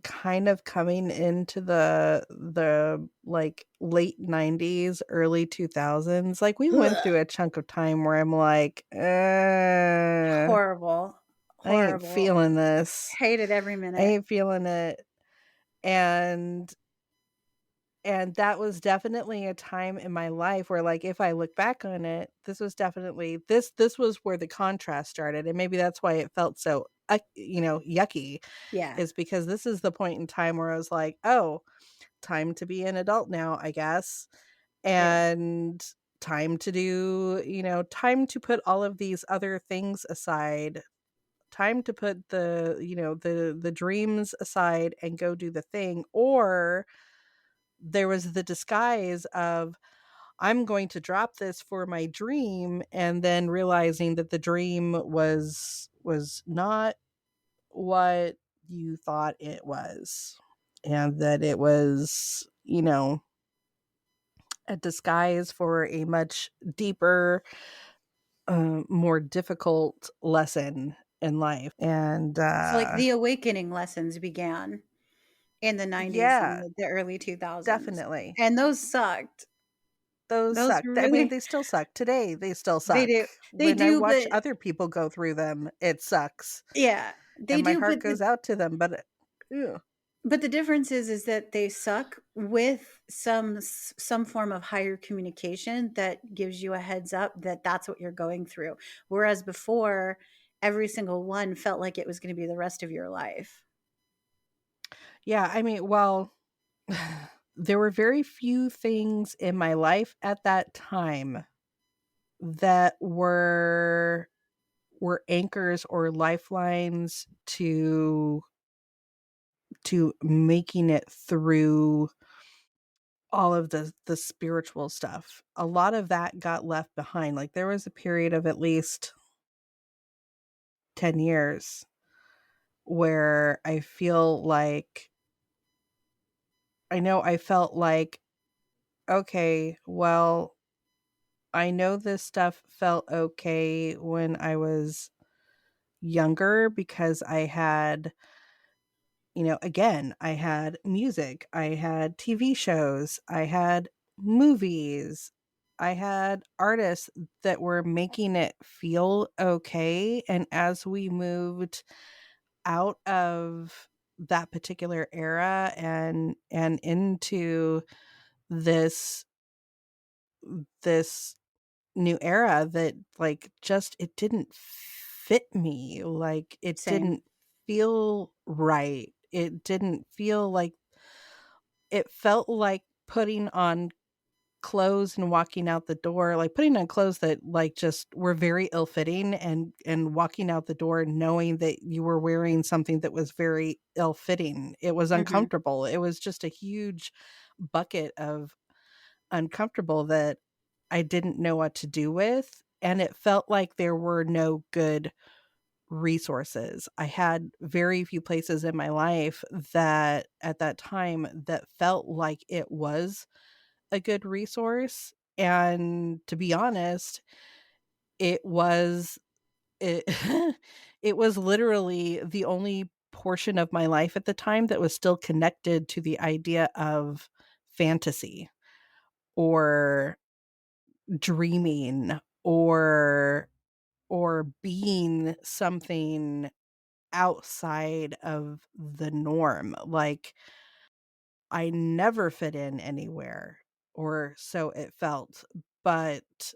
Speaker 1: kind of coming into the like late 90s, early 2000s, like we went through a chunk of time where I'm like,
Speaker 2: Horrible.
Speaker 1: I ain't
Speaker 2: Horrible.
Speaker 1: feeling this.
Speaker 2: Hated every
Speaker 1: I
Speaker 2: minute.
Speaker 1: ain't feeling it. And that was definitely a time in my life where, like, if I look back on it, this was definitely this was where the contrast started, and maybe that's why it felt so, yucky,
Speaker 2: Yeah.
Speaker 1: is because this is the point in time where I was like, "Oh, time to be an adult now, I guess."
Speaker 2: Yeah.
Speaker 1: And time to put all of these other things aside, time to put the dreams aside and go do the thing. Or there was the disguise of, I'm going to drop this for my dream, and then realizing that the dream was not what you thought it was, and that it was, a disguise for a much deeper, more difficult lesson in life. And
Speaker 2: So, like, the awakening lessons began in the '90s and
Speaker 1: yeah,
Speaker 2: the early 2000s,
Speaker 1: definitely.
Speaker 2: and those sucked.
Speaker 1: Those
Speaker 2: Those
Speaker 1: sucked. I mean,
Speaker 2: really
Speaker 1: they still suck. Today, they still
Speaker 2: they
Speaker 1: suck.
Speaker 2: do. They
Speaker 1: When I
Speaker 2: do,
Speaker 1: watch
Speaker 2: but
Speaker 1: other people go through them, it sucks,
Speaker 2: yeah, they
Speaker 1: and my
Speaker 2: do,
Speaker 1: heart goes out to them, but ew.
Speaker 2: but the difference is that they suck with some form of higher communication that gives you a heads up that that's what you're going through, whereas before, every single one felt like it was gonna be the rest of your life.
Speaker 1: Yeah, I mean, well, there were very few things in my life at that time that were anchors or lifelines to making it through all of the spiritual stuff. A lot of that got left behind. Like, there was a period of at least 10 years where I felt like, okay, well, I know this stuff felt okay when I was younger because again, I had music, I had TV shows, I had movies, I had artists that were making it feel okay. And as we moved out of that particular era and into this this new era, that like just it didn't fit me, like it
Speaker 2: Same.
Speaker 1: didn't feel right, it didn't feel like, it felt like putting on clothes and walking out the door, like putting on clothes that like just were very ill-fitting, and walking out the door knowing that you were wearing something that was very ill-fitting. It was
Speaker 2: Mhm.
Speaker 1: uncomfortable. It was just a huge bucket of uncomfortable that I didn't know what to do with, and it felt like there were no good resources. I had very few places in my life that at that time that felt like it was a good resource, and to be honest, it was it it was literally the only portion of my life at the time that was still connected to the idea of fantasy, or dreaming, or being something outside of the norm. Like, I never fit in anywhere, or so it felt. But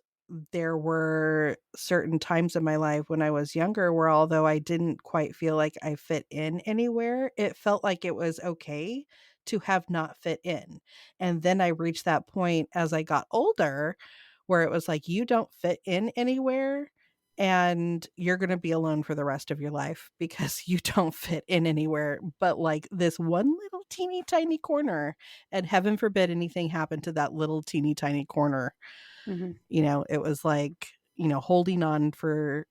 Speaker 1: there were certain times in my life when I was younger where, although I didn't quite feel like I fit in anywhere, it felt like it was okay to have not fit in. And then I reached that point as I got older where it was like, you don't fit in anywhere and you're going to be alone for the rest of your life because you don't fit in anywhere but like this one little teeny tiny corner. And heaven forbid anything happened to that little teeny tiny corner.
Speaker 2: Mhm.
Speaker 1: It was like, holding on for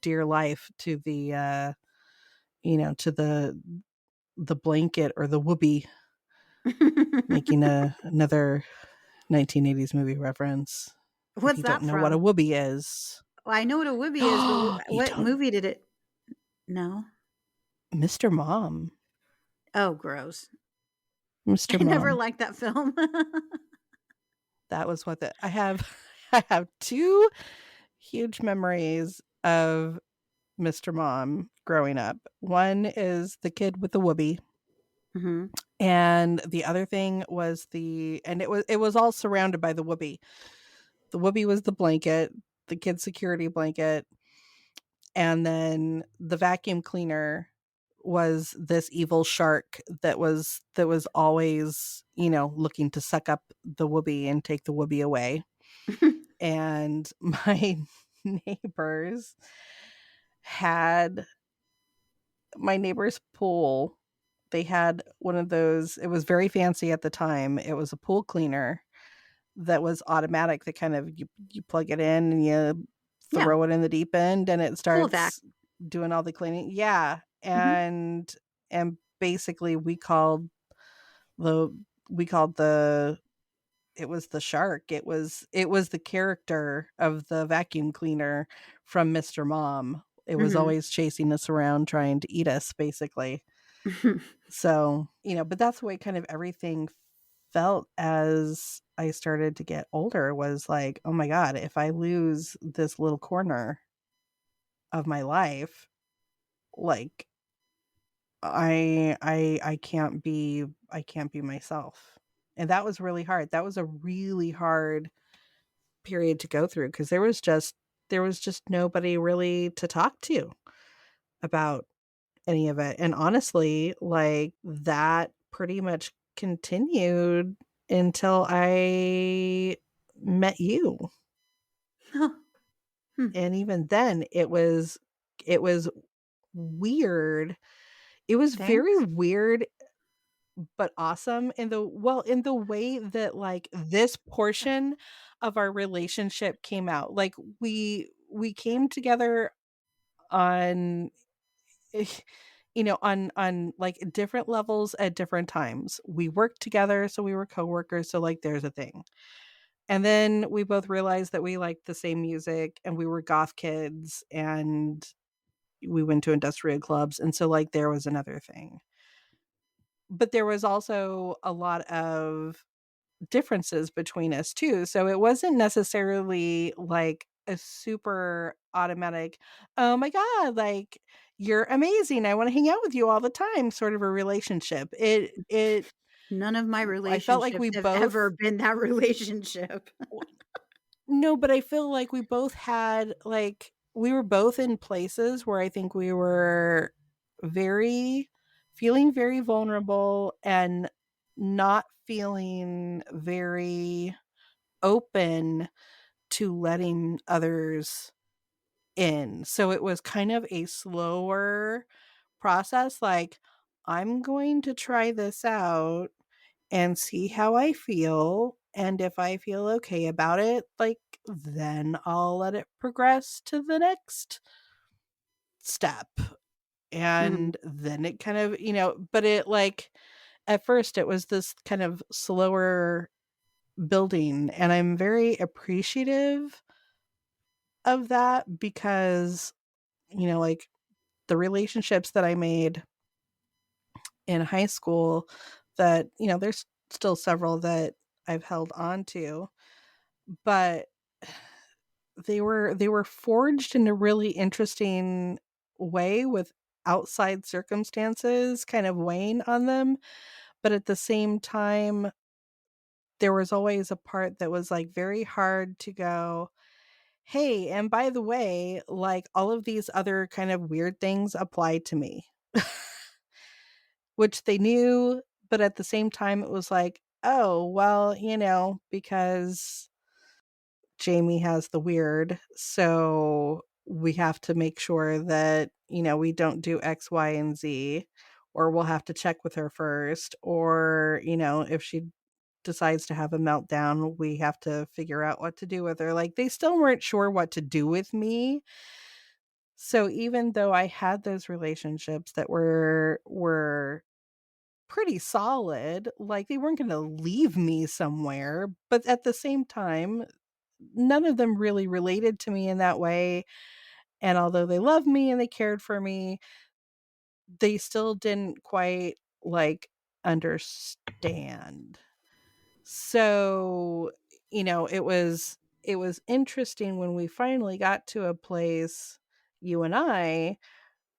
Speaker 1: dear life to the to the blanket or the whoopee, making another 1980s movie reference. If
Speaker 2: What's
Speaker 1: you don't
Speaker 2: that
Speaker 1: know what a
Speaker 2: from?
Speaker 1: whoopee is,
Speaker 2: Well, I know what a Wibby is, but
Speaker 1: you
Speaker 2: what
Speaker 1: don't.
Speaker 2: movie did it No?
Speaker 1: Mr. Mom.
Speaker 2: Oh, gross.
Speaker 1: Mr.
Speaker 2: I never
Speaker 1: Mom.
Speaker 2: liked that film.
Speaker 1: That was what I have. I have two huge memories of Mr. Mom growing up. One is the kid with the whoopee,
Speaker 2: Mhm.
Speaker 1: and the other thing was it was all surrounded by the whoopee. The whoopee was the blanket, the kid's security blanket, and then the vacuum cleaner was this evil shark that was always, looking to suck up the whoopee and take the whoopee away. And my neighbors had my neighbor's pool. They had one of those. It was very fancy at the time. It was a pool cleaner that was automatic, that kind of you plug it in and you
Speaker 2: Yeah,
Speaker 1: throw it in the deep end and it
Speaker 2: pool vac.
Speaker 1: starts doing all the cleaning. Yeah.
Speaker 2: Mhm.
Speaker 1: And basically the we called the it was the shark. It was the character of the vacuum cleaner from Mr. Mom. It was
Speaker 2: Mhm.
Speaker 1: always chasing us around trying to eat us, basically. So, but that's the way kind of everything felt as I started to get older, was like, oh my God, if I lose this little corner of my life, like I can't be myself. And that was really hard. That was a really hard period to go through because there was just nobody really to talk to about any of it. And honestly, like that pretty much continued until I met you.
Speaker 2: Huh. Hmm.
Speaker 1: And even then it was weird. It was very
Speaker 2: Thanks.
Speaker 1: weird but awesome in the way that like this portion of our relationship came out. Like we came together on on like different levels at different times. We worked together, so we were coworkers, so like there's a thing. And then we both realized that we liked the same music and we were goth kids and we went to industrial clubs, and so like there was another thing. But there was also a lot of differences between us too. So it wasn't necessarily like a super automatic, "Oh my god, like you're amazing. I want to hang out with you all the time" sort of a relationship. It
Speaker 2: None of my
Speaker 1: I felt like
Speaker 2: relationships
Speaker 1: we
Speaker 2: have ever
Speaker 1: both
Speaker 2: been that relationship.
Speaker 1: no, but I feel like we both had like we were both in places where I think we were very feeling very vulnerable and not feeling very open to letting others in. So it was kind of a slower process. Like, I'm going to try this out and see how I feel. And if I feel okay about it, like, then I'll let it progress to the next step.
Speaker 2: Mhm.
Speaker 1: And then it kind of, but it like, at first, it was this kind of slower building. And I'm very appreciative of that because, like the relationships that I made in high school that, there's still several that I've held on to, but they were forged in a really interesting way with outside circumstances kind of weighing on them, but at the same time there was always a part that was like very hard to go, hey, and by the way, like all of these other kind of weird things apply to me, which they knew, but at the same time, it was like, "Oh, well, because Jamie has the weird, so we have to make sure that, we don't do X, Y, and Z, or we'll have to check with her first, or, if she decides to have a meltdown, we have to figure out what to do with her." Like, they still weren't sure what to do with me. So even though I had those relationships that were pretty solid, like, they weren't gonna leave me somewhere, but at the same time, none of them really related to me in that way, and although they loved me and they cared for me, they still didn't quite, like, understand. So, it was interesting when we finally got to a place, you and I,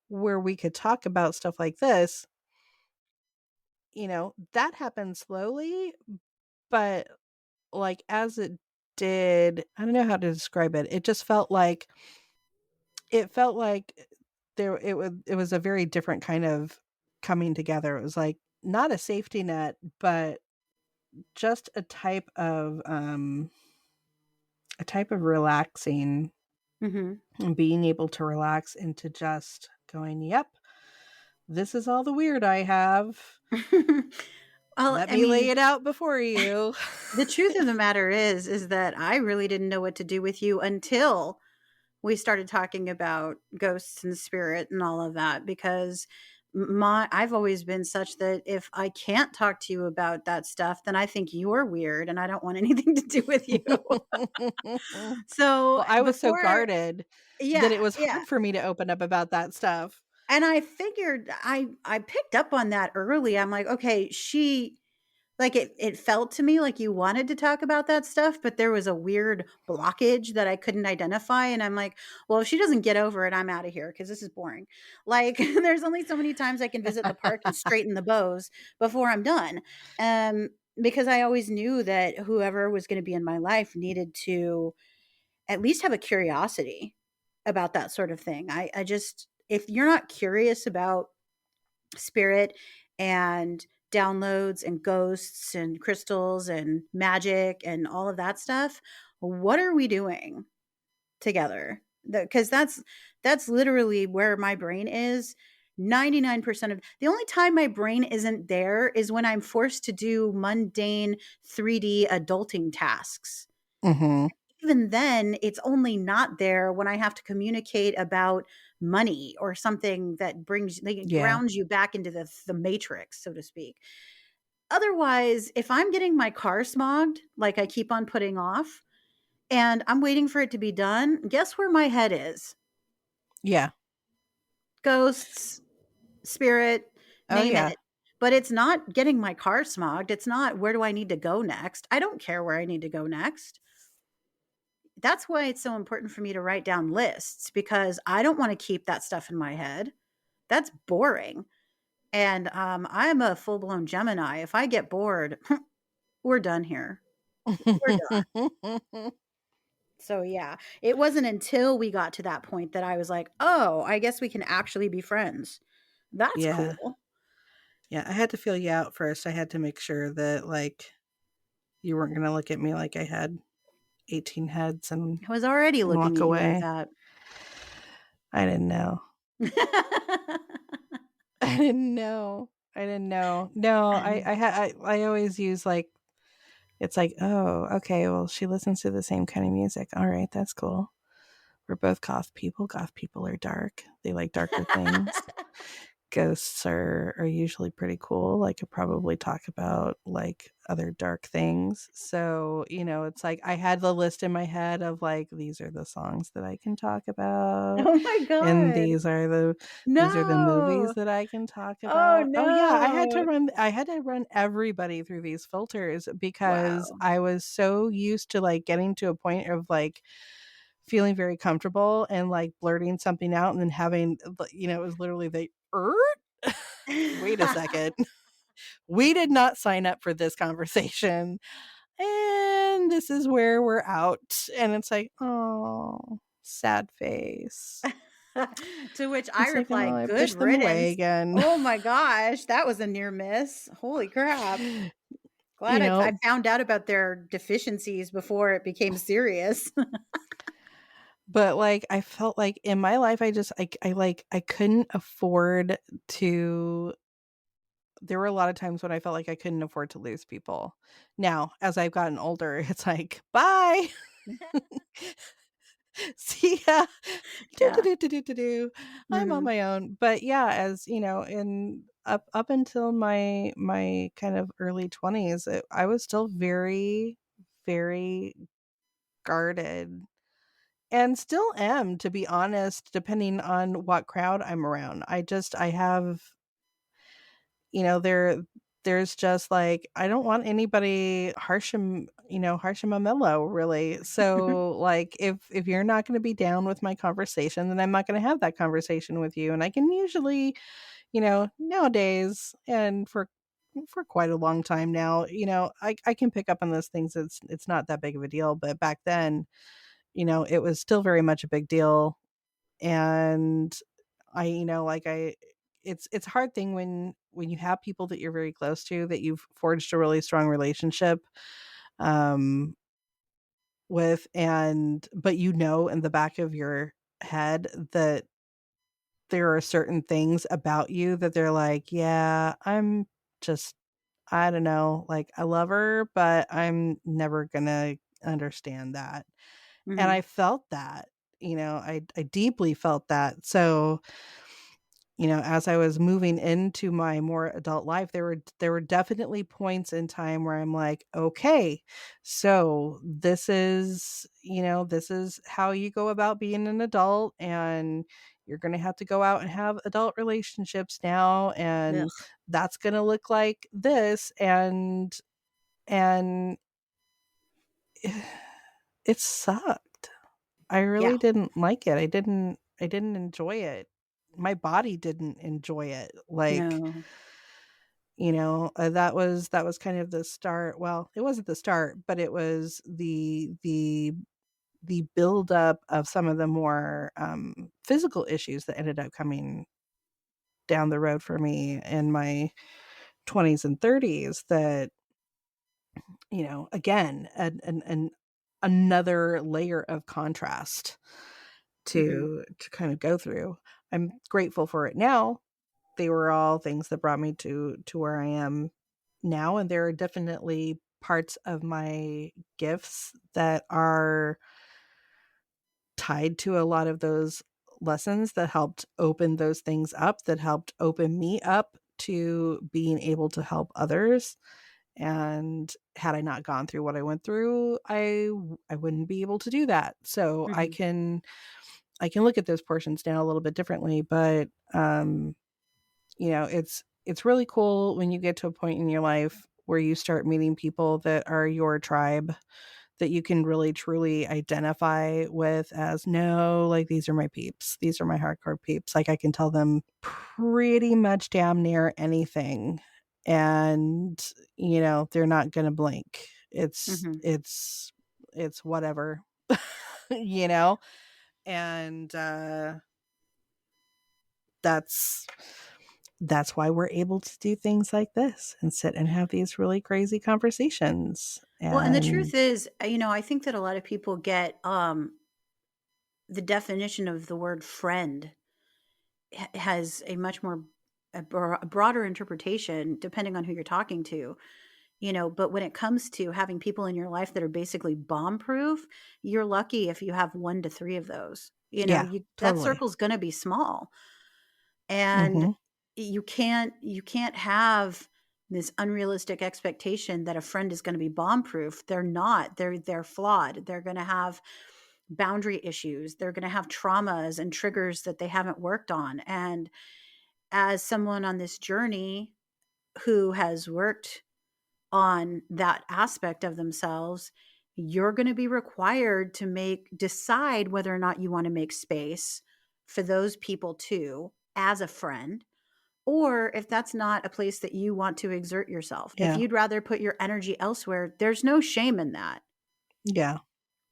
Speaker 1: where we could talk about stuff like this. That happened slowly, but, like, as it did, I don't know how to describe it. It felt like it was a very different kind of coming together. It was like not a safety net, but just a type of relaxing,
Speaker 2: Mhm.
Speaker 1: and being able to relax into just going, "Yep, this is all the weird I have.
Speaker 2: Well,
Speaker 1: Let
Speaker 2: I
Speaker 1: me lay
Speaker 2: mean,
Speaker 1: it out before you."
Speaker 2: the truth of the matter is that I really didn't know what to do with you until we started talking about ghosts and spirit and all of that, because my I've always been such that if I can't talk to you about that stuff, then I think you're weird and I don't want anything to do with you. So
Speaker 1: Well, I was so
Speaker 2: before
Speaker 1: guarded that it
Speaker 2: yeah,
Speaker 1: was
Speaker 2: yeah.
Speaker 1: hard for me to open up about that stuff.
Speaker 2: And I figured I picked up on that early. I'm like, okay, she like, it felt to me like you wanted to talk about that stuff, but there was a weird blockage that I couldn't identify, and I'm like, "Well, if she doesn't get over it, I'm outta here because this is boring." Like, there's only so many times I can visit the park and straighten the bows before I'm done, um, because I always knew that whoever was gonna be in my life needed to at least have a curiosity about that sort of thing. I just if you're not curious about spirit and downloads and ghosts and crystals and magic and all of that stuff, what are we doing together? Because that's literally where my brain is. 99% of the only time my brain isn't there is when I'm forced to do mundane 3D adulting tasks.
Speaker 1: Mhm.
Speaker 2: Even then, it's only not there when I have to communicate about money or something that brings like,
Speaker 1: Yeah.
Speaker 2: grounds you back into the matrix, so to speak. Otherwise, if I'm getting my car smogged, like I keep on putting off, and I'm waiting for it to be done, guess where my head is?
Speaker 1: Yeah.
Speaker 2: Ghosts, spirit,
Speaker 1: Oh,
Speaker 2: name
Speaker 1: yeah.
Speaker 2: it. But it's not getting my car smogged. It's not where do I need to go next? I don't care where I need to go next. That's why it's so important for me to write down lists because I don't want to keep that stuff in my head. That's boring. And I'm a full blown Gemini. If I get bored, we're done here. We're done. So, yeah, it wasn't until we got to that point that I was like, oh, I guess we can actually be friends. That's
Speaker 1: Yeah.
Speaker 2: cool.
Speaker 1: Yeah, I had to feel you out first. I had to make sure that, like, you weren't gonna look at me like I had 18 heads and
Speaker 2: I was already looking
Speaker 1: walk
Speaker 2: at you like
Speaker 1: away.
Speaker 2: that.
Speaker 1: I didn't know. I didn't know. I didn't know. No, I always use, like, it's like, "Oh, okay, well, she listens to the same kind of music. Alright, that's cool. We're both goth people. Goth people are dark. They like darker things." Ghosts are usually pretty cool. I could probably talk about, like, other dark things. So, it's like I had the list in my head of, like, these are the songs that I can talk about,
Speaker 2: Oh my
Speaker 1: and
Speaker 2: god.
Speaker 1: these are the movies
Speaker 2: No.
Speaker 1: that I can talk
Speaker 2: Oh
Speaker 1: about. Oh, yeah,
Speaker 2: no.
Speaker 1: I had to run everybody through these filters because
Speaker 2: Wow.
Speaker 1: I was so used to, like, getting to a point of, like, feeling very comfortable and, like, blurting something out and then having, it was literally the, wait a second. We did not sign up for this conversation. And this is where we're out. And it's like, oh, sad face.
Speaker 2: To which I
Speaker 1: It's like, "Oh,
Speaker 2: replied,
Speaker 1: I
Speaker 2: "Good
Speaker 1: pushed them away
Speaker 2: riddance."
Speaker 1: again."
Speaker 2: Oh my gosh, that was a near miss. Holy crap.
Speaker 1: You
Speaker 2: Glad I
Speaker 1: know?
Speaker 2: found out about their deficiencies before it became serious.
Speaker 1: But, like, I felt like in my life, I just I couldn't afford to there were a lot of times when I felt like I couldn't afford to lose people. Now, as I've gotten older, it's like, "Bye. See ya. Do, do,
Speaker 2: Yeah.
Speaker 1: do, do, do, do, do. I'm on
Speaker 2: Mhm.
Speaker 1: my own." But, yeah, as, in up until my kind of early 20s, I was still very, very guarded. And still am, to be honest, depending on what crowd I'm around. I have, you know, there's just like I don't want anybody harshing my mellow really. So like if you're not going to be down with my conversation, then I'm not going to have that conversation with you. And I can usually, nowadays and for quite a long time now, I can pick up on those things. It's not that big of a deal. But back then, it was still very much a big deal. And like it's a hard thing when you have people that you're very close to that you've forged a really strong relationship um with, and but in the back of your head that there are certain things about you that they're like, yeah, I'm just, I don't know, like I love her, but I'm never gonna understand that. And
Speaker 2: Mhm.
Speaker 1: I felt that, I deeply felt that. So, as I was moving into my more adult life, there were definitely points in time where I'm like, okay, so this is how you go about being an adult, and you're going to have to go out and have adult relationships now, and
Speaker 2: Ugh.
Speaker 1: that's going to look like this, and it sucked. I
Speaker 2: Yeah.
Speaker 1: really didn't like it. I didn't enjoy it. My body didn't enjoy it. Like,
Speaker 2: No.
Speaker 1: that was kind of the start. Well, it wasn't the start, but it was the buildup of some of the more physical issues that ended up coming down the road for me in my 20s and 30s. That again, an another layer of contrast
Speaker 2: Mhm.
Speaker 1: to kind of go through. I'm grateful for it now. They were all things that brought me to where I am now, and there are definitely parts of my gifts that are tied to a lot of those lessons that helped open those things up, that helped open me up to being able to help others. And had I not gone through what I went through, I wouldn't be able to do that. So
Speaker 2: Mhm.
Speaker 1: I can look at those portions now a little bit differently. But it's really cool when you get to a point in your life where you start meeting people that are your tribe, that you can really truly identify with as, no, like these are my peeps. These are my hardcore peeps. Like I can tell them pretty much damn near anything. And, they're not gonna blink. It's
Speaker 2: Mhm.
Speaker 1: it's it's whatever. you know? And that's that's why we're able to do things like this and sit and have these really crazy conversations.
Speaker 2: Well, and the
Speaker 1: And
Speaker 2: truth is, I think that a lot of people get, the definition of the word friend has a much more a broader interpretation depending on who you're talking to. But when it comes to having people in your life that are basically bomb proof, you're lucky if you have 1 to 3 of those.
Speaker 1: yeah,
Speaker 2: You that
Speaker 1: totally.
Speaker 2: circle's going to be small. And
Speaker 1: Mhm.
Speaker 2: you can't have this unrealistic expectation that a friend is going to be bomb proof. They're not. They're flawed. They're going to have boundary issues. They're going to have traumas and triggers that they haven't worked on. And as someone on this journey who has worked on that aspect of themselves, you're going to be required to decide whether or not you want to make space for those people too as a friend, or if that's not a place that you want to exert yourself. If
Speaker 1: Yeah.
Speaker 2: you'd rather put your energy elsewhere, there's no shame in that.
Speaker 1: Yeah.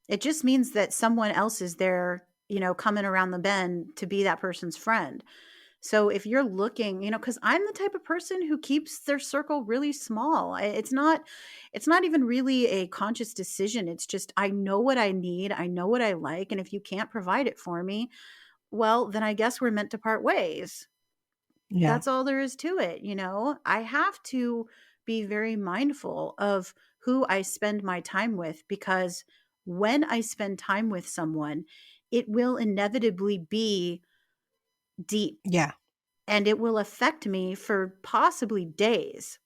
Speaker 2: It just means that someone else is there coming around the bend to be that person's friend. So if you're looking, because I'm the type of person who keeps their circle really small. It's not even really a conscious decision. It's just I know what I need, I know what I like, and if you can't provide it for me, well, then I guess we're meant to part ways.
Speaker 1: Yeah.
Speaker 2: That's all there is to it. I have to be very mindful of who I spend my time with, because when I spend time with someone, it will inevitably be deep,
Speaker 1: Yeah.
Speaker 2: and it will affect me for possibly days,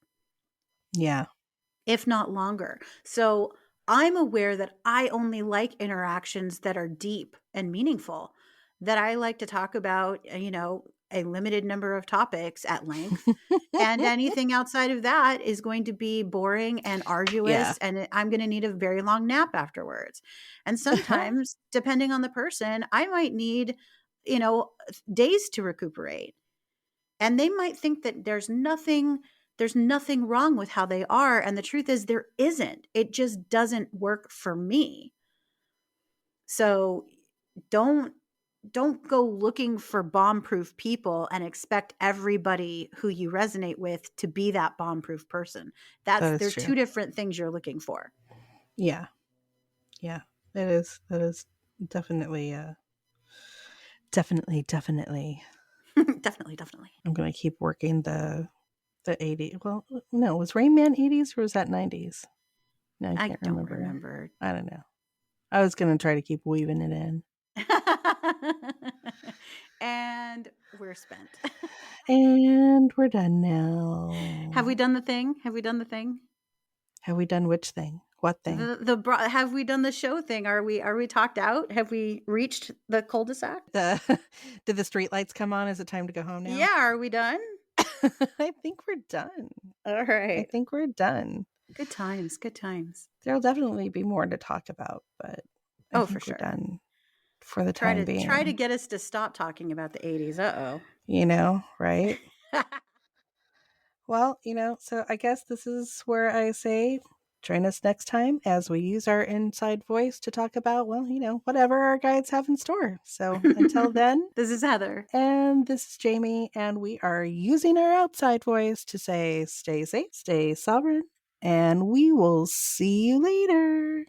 Speaker 1: Yeah.
Speaker 2: if not longer. So I'm aware that I only like interactions that are deep and meaningful, that I like to talk about, a limited number of topics at length. And anything outside of that is going to be boring and
Speaker 1: Yeah.
Speaker 2: arduous, and I'm going to need a very long nap afterwards. And sometimes, depending on the person, I might need, you know, days to recuperate. And they might think that there's nothing wrong with how they are, and the truth is there isn't. It just doesn't work for me. So don't don't go looking for bomb-proof people and expect everybody who you resonate with to be that bomb-proof person.
Speaker 1: That is
Speaker 2: They're
Speaker 1: true.
Speaker 2: two different things you're looking for.
Speaker 1: Yeah. Yeah. That is definitely definitely.
Speaker 2: Definitely, definitely.
Speaker 1: I'm gonna keep working the 80s. Well, no, was Rain Man 80s or was that 90s? No, I
Speaker 2: I
Speaker 1: can't
Speaker 2: don't
Speaker 1: remember.
Speaker 2: remember.
Speaker 1: I don't know. I was gonna try to keep weaving it in.
Speaker 2: And we're spent.
Speaker 1: And we're done now.
Speaker 2: Have we done the thing? Have we done the thing?
Speaker 1: Have we done which thing? What thing?
Speaker 2: Have we done the show thing? Are we talked out? Have we reached the cul-de-sac?
Speaker 1: The did the street lights come on? Is it time to go home now?
Speaker 2: Yeah, are we done?
Speaker 1: I think we're done.
Speaker 2: All
Speaker 1: I
Speaker 2: right.
Speaker 1: think we're done.
Speaker 2: Good times, good times.
Speaker 1: There'll definitely be more to talk about, but I
Speaker 2: Oh, for
Speaker 1: think we're
Speaker 2: sure.
Speaker 1: done for the
Speaker 2: Try
Speaker 1: time
Speaker 2: to try to
Speaker 1: being.
Speaker 2: get us to stop talking about the 80s. Uh-oh.
Speaker 1: Right? Well, so I guess this is where I say join us next time as we use our inside voice to talk about, well, whatever our guides have in store. So until then,
Speaker 2: This is Heather.
Speaker 1: and this is Jamie, and we are using our outside voice to say stay safe, stay sovereign, and we will see you later.